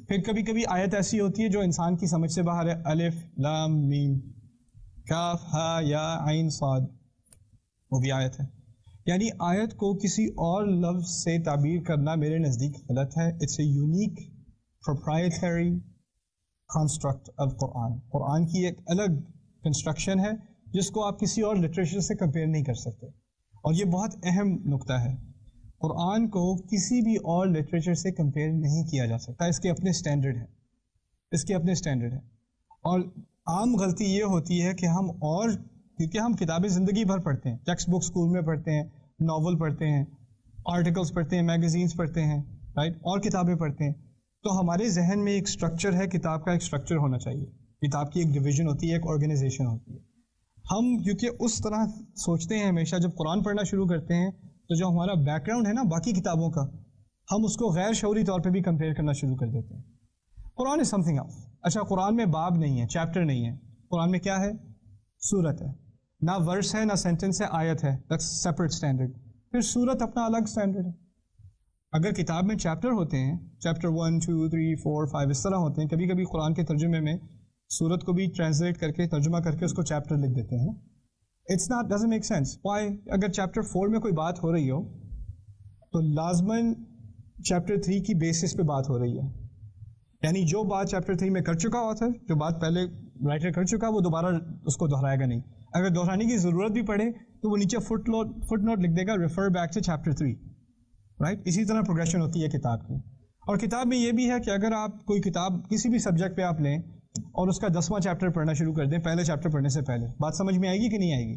پھر کبھی کبھی آیت ایسی ہوتی ہے جو انسان کی سمجھ سے باہر ہے, الف لام میم کاف ہا یا عین صاد, وہ بھی آیت ہے. یعنی آیت کو کسی اور لفظ سے تعبیر کرنا میرے نزدیک غلط ہے. It's a unique proprietary construct of قرآن. قرآن کی ایک الگ کنسٹرکشن ہے جس کو آپ کسی اور لٹریچر سے کمپیئر نہیں کر سکتے, اور یہ بہت اہم نقطہ ہے. قرآن کو کسی بھی اور لٹریچر سے کمپیئر نہیں کیا جا سکتا, اس کے اپنے سٹینڈرڈ ہیں, اور عام غلطی یہ ہوتی ہے کہ ہم, اور کیونکہ ہم کتابیں زندگی بھر پڑھتے ہیں, ٹیکسٹ بک اسکول میں پڑھتے ہیں, ناول پڑھتے ہیں, آرٹیکلس پڑھتے ہیں, میگزینس پڑھتے ہیں, رائٹ, اور کتابیں پڑھتے ہیں, تو ہمارے ذہن میں ایک اسٹرکچر ہے, کتاب کا ایک اسٹرکچر ہونا چاہیے, کتاب کی ایک ڈویژن ہوتی ہے, ایک آرگنائزیشن ہوتی ہے. ہم کیونکہ اس طرح سوچتے ہیں ہمیشہ, جب قرآن پڑھنا شروع کرتے ہیں تو جو ہمارا بیک گراؤنڈ ہے نا باقی کتابوں کا, ہم اس کو غیر شعوری طور پہ بھی کمپیئر کرنا شروع کر دیتے ہیں. قرآن از سم تھنگ ایلس. اچھا, قرآن میں باب نہیں ہے, چیپٹر نہیں ہے, قرآن میں کیا ہے, سورت ہے, نہ ورس ہے, نہ سینٹنس ہے, آیت ہے, دیٹس سیپریٹ اسٹینڈرڈ. پھر سورت اپنا الگ اسٹینڈرڈ ہے. اگر کتاب میں چیپٹر ہوتے ہیں, چیپٹر 1 2 3 4 5 اس طرح ہوتے ہیں, کبھی کبھی قرآن کے ترجمے میں سورت کو بھی ٹرانسلیٹ کر کے, ترجمہ کر کے اس کو چیپٹر لکھ دیتے ہیں. It's not doesn't make sense. Why? اگر چیپٹر 4 میں کوئی بات ہو رہی ہو تو لازماً چیپٹر 3 کی بیسس پہ بات ہو رہی ہے, یعنی جو بات چیپٹر 3 میں کر چکا ہوا تھا, جو بات پہلے رائٹر کر چکا, وہ دوبارہ اس کو دہرائے گا نہیں. اگر دہرانے کی ضرورت بھی پڑے تو وہ نیچے فٹ نوٹ لکھ دے گا, refer back to chapter 3, right. اسی طرح پروگریشن ہوتی ہے کتاب کی. اور کتاب میں یہ بھی ہے کہ اگر آپ کوئی کتاب کسی بھی سبجیکٹ پہ آپ لیں اور اس کا 10واں چیپٹر پڑھنا شروع کر دیں پہلے چیپٹر پڑھنے سے پہلے, بات سمجھ میں آئے گی کہ نہیں آئے گی؟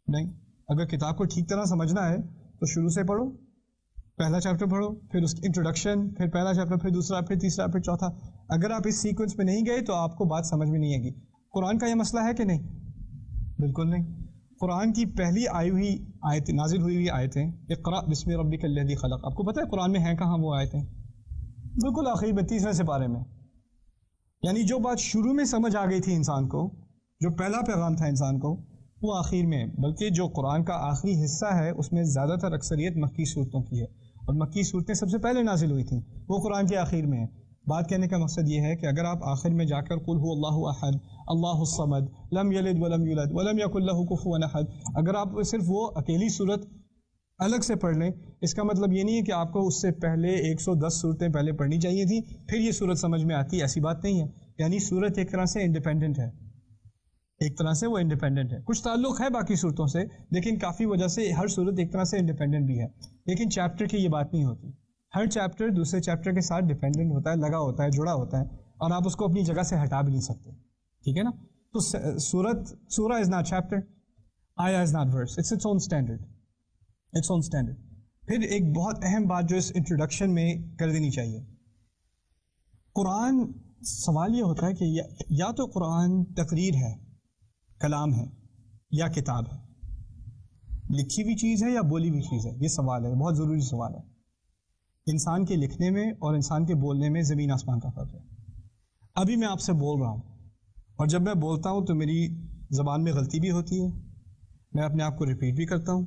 نہیں. اگر کتاب کو ٹھیک طرح سمجھنا ہے تو شروع سے پڑھو, پہلا چیپٹر پڑھو, پھر اس کی انٹروڈکشن, پھر پہلا چیپٹر, پھر دوسرا, پھر تیسرا, پھر چوتھا. اگر آپ اس سیکوینس میں نہیں گئے تو آپ کو بات سمجھ میں نہیں آئے گی. قرآن کا یہ مسئلہ ہے کہ نہیں؟ بالکل نہیں. قرآن کی پہلی آئی ہوئی آیت, نازل ہوئی ہوئی آیتیں, اقرأ بسم ربک الذی خلق, آپ کو پتہ ہے قرآن میں ہیں کہاں وہ آیتیں؟ بالکل آخری میں, 30ویں سپارے میں. یعنی جو بات شروع میں سمجھ آ گئی تھی انسان کو, جو پہلا پیغام تھا انسان کو, وہ آخر میں. بلکہ جو قرآن کا آخری حصہ ہے اس میں زیادہ تر اکثریت مکی صورتوں کی ہے, اور مکی صورتیں سب سے پہلے نازل ہوئی تھیں, وہ قرآن کے آخر میں ہے. بات کہنے کا مقصد یہ ہے کہ اگر آپ آخر میں جا کر قل هو اللہ احد اللہ الصمد لم یلد ولم یولد ولم یکن لہ کفوا احد, اگر آپ صرف وہ اکیلی صورت الگ سے پڑھ لیں, اس کا مطلب یہ نہیں ہے کہ آپ کو اس سے پہلے 110 صورتیں پہلے پڑھنی چاہیے تھیں پھر یہ صورت سمجھ میں آتی, ایسی بات نہیں ہے. یعنی صورت ایک طرح سے انڈیپینڈنٹ ہے, ایک طرح سے وہ انڈیپینڈنٹ ہے. کچھ تعلق ہے باقی صورتوں سے, لیکن کافی وجہ سے ہر صورت ایک طرح سے انڈیپینڈنٹ بھی ہے. لیکن چیپٹر کی یہ بات نہیں ہوتی, ہر چیپٹر دوسرے چیپٹر کے ساتھ ڈیپینڈنٹ ہوتا ہے, لگا ہوتا ہے, جڑا ہوتا ہے, اور آپ اس کو اپنی جگہ سے ہٹا بھی نہیں سکتے. ٹھیک ہے نا؟ تو سورہ از ناٹ چیپٹر, آیا is not verse, it's it's own standard. It's on standard. پھر ایک بہت اہم بات جو اس انٹروڈکشن میں کر دینی چاہیے، قرآن، سوال یہ ہوتا ہے کہ یا تو قرآن تقریر ہے، کلام ہے، یا کتاب ہے، لکھی ہوئی چیز ہے یا بولی ہوئی چیز ہے. یہ سوال ہے، بہت ضروری سوال ہے. انسان کے لکھنے میں اور انسان کے بولنے میں زمین آسمان کا فرق ہے. ابھی میں آپ سے بول رہا ہوں، اور جب میں بولتا ہوں تو میری زبان میں غلطی بھی ہوتی ہے، میں اپنے آپ کو ریپیٹ بھی کرتا ہوں،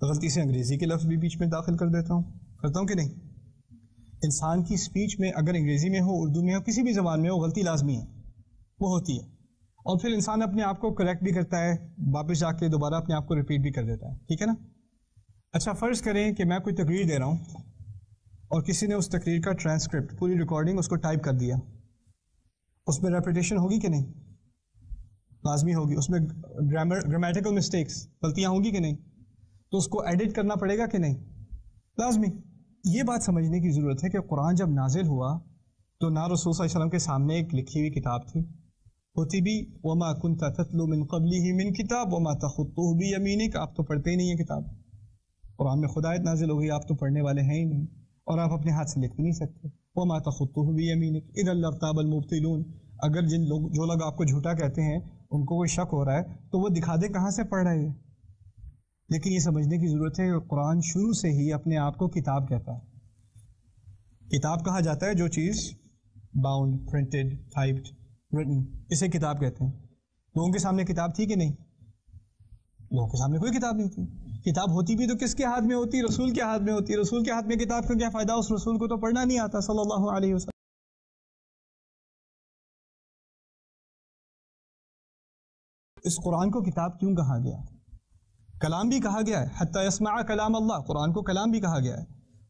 غلطی سے انگریزی کے لفظ بھی بیچ میں داخل کر دیتا ہوں، کرتا ہوں کہ نہیں؟ انسان کی اسپیچ میں اگر انگریزی میں ہو، اردو میں ہو، کسی بھی زبان میں ہو، غلطی لازمی ہے، وہ ہوتی ہے. اور پھر انسان اپنے آپ کو کریکٹ بھی کرتا ہے، واپس جا کے دوبارہ اپنے آپ کو ریپیٹ بھی کر دیتا ہے. ٹھیک ہے نا؟ اچھا، فرض کریں کہ میں کوئی تقریر دے رہا ہوں اور کسی نے اس تقریر کا ٹرانسکرپٹ، پوری ریکارڈنگ اس کو ٹائپ کر دیا. اس میں ریپیٹیشن ہوگی کہ نہیں؟ لازمی ہوگی. اس میں گرامیٹیکل مسٹیکس، غلطیاں ہوں گی کہ نہیں؟ تو اس کو ایڈٹ کرنا پڑے گا کہ نہیں؟ لازمی. یہ بات سمجھنے کی ضرورت ہے کہ قرآن جب نازل ہوا تو نہ رسول صلی اللہ علیہ وسلم کے سامنے ایک لکھی ہوئی کتاب تھی، ہوتی بھی وما كنت تتلو من قبله من کتاب وما تخطه بيمينك، آپ تو پڑھتے ہی نہیں ہیں کتاب. قرآن میں خدا آیت نازل ہو گئی، آپ تو پڑھنے والے ہیں ہی نہیں، اور آپ اپنے ہاتھ سے لکھ بھی نہیں سکتے. وما تخطه بيمينك اذا لارتاب المبطلون. اگر جو لوگ آپ کو جھوٹا کہتے ہیں ان کو کوئی شک ہو رہا ہے تو وہ دکھا دے کہاں سے پڑھ رہے ہیں. لیکن یہ سمجھنے کی ضرورت ہے کہ قرآن شروع سے ہی اپنے آپ کو کتاب کہتا ہے. کتاب کہا جاتا ہے جو چیز باؤنڈ، پرنٹڈ، ٹائپڈ، ریٹن، اسے کتاب کہتے ہیں. لوگوں کے سامنے کتاب تھی کہ نہیں؟ لوگوں کے سامنے کوئی کتاب نہیں تھی. کتاب ہوتی بھی تو کس کے ہاتھ میں ہوتی؟ رسول کے ہاتھ میں ہوتی. رسول کے ہاتھ میں کتاب کا کیا فائدہ؟ اس رسول کو تو پڑھنا نہیں آتا صلی اللہ علیہ وسلم. اس قرآن کو کتاب کیوں کہا گیا؟ کلام بھی کہا گیا ہے، حتی یسمع کلام اللہ، قرآن کو کلام بھی کہا گیا ہے،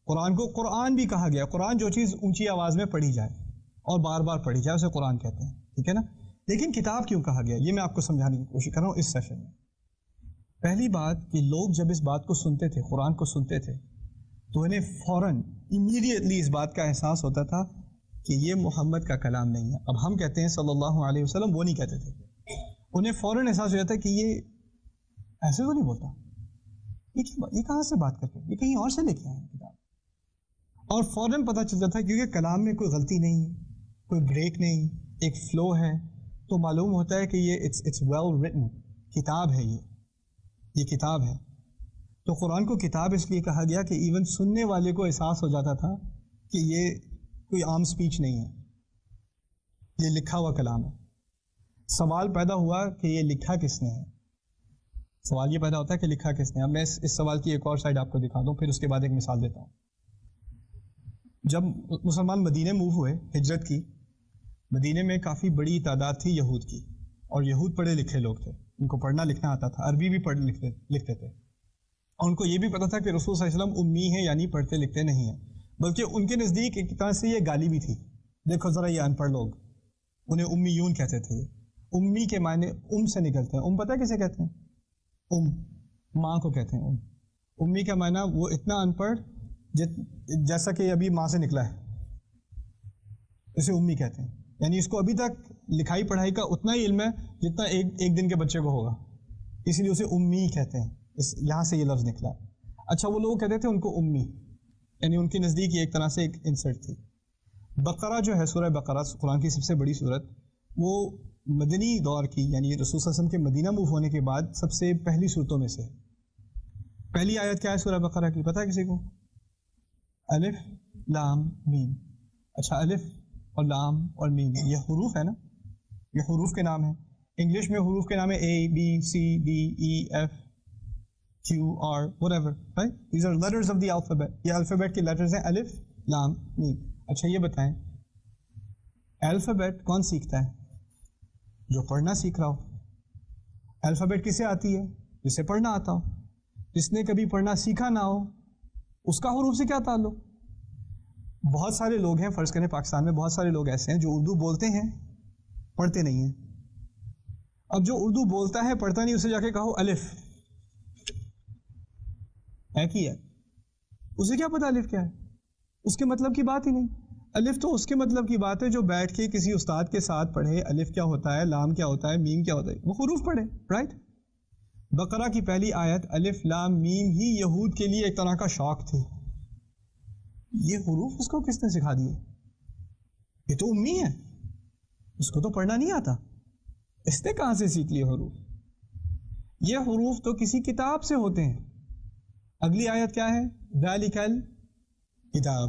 قرآن کو قرآن بھی کہا گیا ہے. قرآن جو چیز اونچی آواز میں پڑھی جائے اور بار بار پڑھی جائے اسے قرآن کہتے ہیں. ٹھیک ہے نا؟ لیکن کتاب کیوں کہا گیا، یہ میں آپ کو سمجھانے کی کوشش کر رہا ہوں اس سیشن میں. پہلی بات کہ لوگ جب اس بات کو سنتے تھے، قرآن کو سنتے تھے، تو انہیں فوراً امیڈیٹلی اس بات کا احساس ہوتا تھا کہ یہ محمد کا کلام نہیں ہے. اب ہم کہتے ہیں صلی اللہ علیہ وسلم، وہ نہیں کہتے تھے. انہیں فوراً احساس ہو جاتا ہے کہ یہ ایسے تو نہیں بولتا، یہ کہاں سے بات کرتے ہیں، یہ کہیں اور سے لے کے آئے ہیں کتاب. اور فوراً پتہ چل جاتا ہے کیونکہ کلام میں کوئی غلطی نہیں، کوئی بریک نہیں، ایک فلو ہے، تو معلوم ہوتا ہے کہ یہ اٹس ویل ریٹن، کتاب ہے، یہ کتاب ہے. تو قرآن کو کتاب اس لیے کہا گیا کہ ایون سننے والے کو احساس ہو جاتا تھا کہ یہ کوئی عام سپیچ نہیں ہے، یہ لکھا ہوا کلام ہے. سوال پیدا ہوا کہ یہ لکھا کس نے ہے. سوال یہ پیدا ہوتا ہے کہ لکھا کس نے. اب میں اس سوال کی ایک اور سائڈ آپ کو دکھا دوں، پھر اس کے بعد ایک مثال دیتا ہوں. جب مسلمان مدینے موو ہوئے، ہجرت کی، مدینے میں کافی بڑی تعداد تھی یہود کی، اور یہود پڑھے لکھے لوگ تھے، ان کو پڑھنا لکھنا آتا تھا، عربی بھی پڑھ لکھتے تھے، اور ان کو یہ بھی پتا تھا کہ رسول صلی اللہ علیہ وسلم امی ہیں، یعنی پڑھتے لکھتے نہیں ہیں، بلکہ ان کے نزدیک ایک طرح سے یہ گالی بھی تھی. دیکھو ذرا یہ ان پڑھ لوگ، انہیں امیون کہتے تھے. امی کے معنی سے نکلتے ہیں. پتہ کسے کہتے ہیں؟ ماں کو کہتے ہیں. امی کا معنی وہ اتنا ان پڑھ جیسا کہ ابھی ماں سے نکلا ہے، اسے امی کہتے ہیں. یعنی اس کو ابھی تک لکھائی پڑھائی کا اتنا ہی علم ہے جتنا ایک دن کے بچے کو ہوگا، اسی لیے اسے امی کہتے ہیں. یہاں سے یہ لفظ نکلا. اچھا، وہ لوگ کہتے تھے ان کو امی، یعنی ان کے نزدیک یہ ایک طرح سے ایک انسرٹ تھی. بقرہ جو ہے، سورہ بقرہ قرآن کی سب سے بڑی سورت، وہ مدنی دور کی، یعنی رسول صلی اللہ علیہ وسلم کے مدینہ موو ہونے کے بعد سب سے پہلی صورتوں میں سے. پہلی آیت کیا ہے سورہ بقرہ کی، پتہ ہے کسی کو؟ الف لام میم. اچھا، الف اور لام اور میم یہ حروف ہے نا، یہ حروف کے نام ہیں. انگلش میں حروف کے نام ہے A B C D E F Q R whatever, right? These are letters of the alphabet. یہ الفابیٹ کے لیٹرز ہیں الف لام میم. اچھا یہ بتائیں، الفابیٹ کون سیکھتا ہے؟ جو پڑھنا سیکھ رہا ہو. الفابیٹ کسے آتی ہے؟ جسے پڑھنا آتا ہو. جس نے کبھی پڑھنا سیکھا نہ ہو اس کا حروف سے کیا تعلق؟ بہت سارے لوگ ہیں، فرض کریں پاکستان میں بہت سارے لوگ ایسے ہیں جو اردو بولتے ہیں پڑھتے نہیں ہیں. اب جو اردو بولتا ہے پڑھتا نہیں، اسے جا کے کہو الف ہے کی ہے، اسے کیا پتا الف کیا ہے؟ اس کے مطلب کی بات ہی نہیں. الف تو اس کے مطلب کی بات ہے جو بیٹھ کے کسی استاد کے ساتھ پڑھے الف کیا ہوتا ہے، لام کیا ہوتا ہے، میم کیا ہوتا ہے، وہ حروف پڑھے، رائٹ؟ بقرہ کی پہلی آیت الف لام میم ہی یہود کے لیے ایک طرح کا شوق تھی. یہ حروف اس کو کس نے سکھا دیے؟ یہ تو امی ہے، اس کو تو پڑھنا نہیں آتا، اس نے کہاں سے سیکھ لیے حروف؟ یہ حروف تو کسی کتاب سے ہوتے ہیں. اگلی آیت کیا ہے؟ ذالک الکتاب.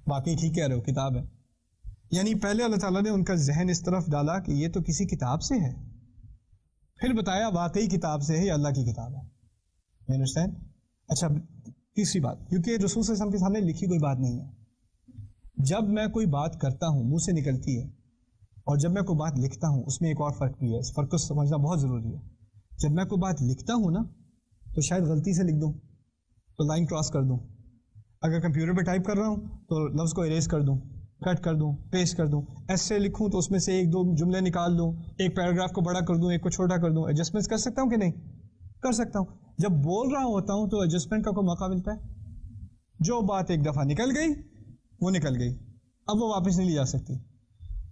باقی ٹھیک کہہ رہے ہو، کتاب ہے. یعنی پہلے اللہ تعالیٰ نے ان کا ذہن اس طرف ڈالا کہ یہ تو کسی کتاب سے ہے، پھر بتایا واقعی کتاب سے ہے، یہ اللہ کی کتاب ہے. You understand؟ اچھا تیسری بات، کیونکہ رسول صلی اللہ علیہ وسلم کے سامنے لکھی کوئی بات نہیں ہے. جب میں کوئی بات کرتا ہوں منہ سے نکلتی ہے، اور جب میں کوئی بات لکھتا ہوں اس میں ایک اور فرق بھی ہے. اس فرق کو سمجھنا بہت ضروری ہے. جب میں کوئی بات لکھتا ہوں نا تو شاید غلطی سے لکھ دوں تو لائن کراس کر دوں. اگر کمپیوٹر پہ ٹائپ کر رہا ہوں تو لفظ کو اریز کر دوں، کٹ کر دوں، پیسٹ کر دوں. ایسے لکھوں تو اس میں سے ایک دو جملے نکال دوں، ایک پیراگراف کو بڑا کر دوں، ایک کو چھوٹا کر دوں. ایڈجسٹمنٹ کر سکتا ہوں کہ نہیں؟ کر سکتا ہوں. جب بول رہا ہوتا ہوں تو ایڈجسٹمنٹ کا کوئی موقع ملتا ہے؟ جو بات ایک دفعہ نکل گئی وہ نکل گئی، اب وہ واپس نہیں لی جا سکتی.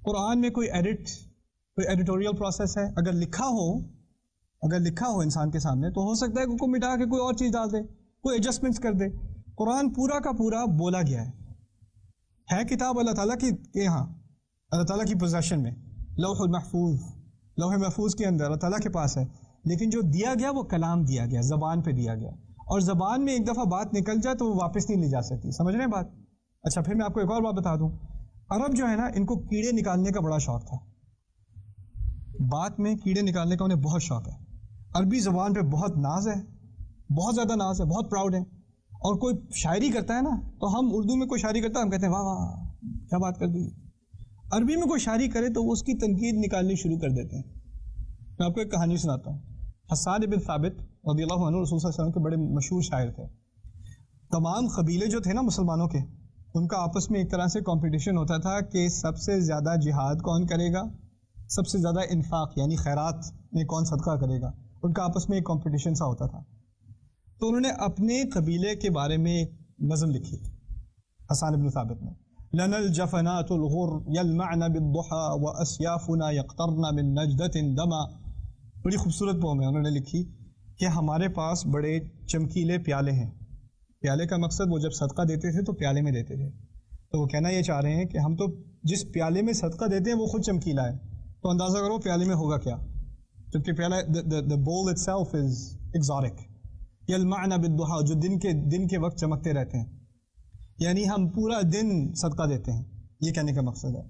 قرآن میں کوئی ایڈیٹوریل پروسیس ہے. اگر لکھا ہو انسان کے سامنے تو ہو سکتا ہے کہ کوئی مٹا کے کوئی اور چیز ڈال دے، کوئی ایڈجسٹمنٹس کر دے. قرآن پورا کا پورا بولا گیا ہے کتاب اللہ تعالیٰ کی یہاں، اللہ تعالیٰ کی پوزیشن میں، لوح محفوظ کے اندر اللہ تعالیٰ کے پاس ہے. لیکن جو دیا گیا وہ کلام دیا گیا، زبان پہ دیا گیا، اور زبان میں ایک دفعہ بات نکل جائے تو وہ واپس نہیں لی جا سکتی. سمجھ رہے ہیں بات؟ اچھا پھر میں آپ کو ایک اور بات بتا دوں. عرب جو ہے نا، ان کو کیڑے نکالنے کا بڑا شوق تھا. بات میں کیڑے نکالنے کا انہیں بہت شوق ہے. عربی زبان پہ بہت ناز ہے، بہت زیادہ ناز ہے، بہت پراؤڈ ہے. اور کوئی شاعری کرتا ہے نا تو ہم اردو میں کوئی شاعری کرتا ہے ہم کہتے ہیں واہ واہ کیا بات کر دی. عربی میں کوئی شاعری کرے تو وہ اس کی تنقید نکالنی شروع کر دیتے ہیں. میں آپ کو ایک کہانی سناتا ہوں. حسان بن ثابت رضی اللہ عنہ رسول صلی اللہ علیہ وسلم کے بڑے مشہور شاعر تھے. تمام قبیلے جو تھے نا مسلمانوں کے، ان کا آپس میں ایک طرح سے کمپٹیشن ہوتا تھا کہ سب سے زیادہ جہاد کون کرے گا، سب سے زیادہ انفاق یعنی خیرات میں کون صدقہ کرے گا. ان کا آپس میں ایک کمپٹیشن سا ہوتا تھا. تو انہوں نے اپنے قبیلے کے بارے میں ایک نظم لکھی حسان بن ثابت نے. لنا الجفنات الغر يلمعن بالضحى واسيافنا يقطرن من نجدة دما. بڑی خوبصورت پوم ہے. انہوں نے لکھی کہ ہمارے پاس بڑے چمکیلے پیالے ہیں. پیالے کا مقصد وہ جب صدقہ دیتے تھے تو پیالے میں دیتے تھے، تو وہ کہنا یہ چاہ رہے ہیں کہ ہم تو جس پیالے میں صدقہ دیتے ہیں وہ خود چمکیلا ہے. تو اندازہ کرو پیالے میں ہوگا کیا، جبکہ پیالہ the bowl itself is exotic. یلمعن بالضحى جو دن کے وقت چمکتے رہتے ہیں، یعنی ہم پورا دن صدقہ دیتے ہیں، یہ کہنے کا مقصد ہے.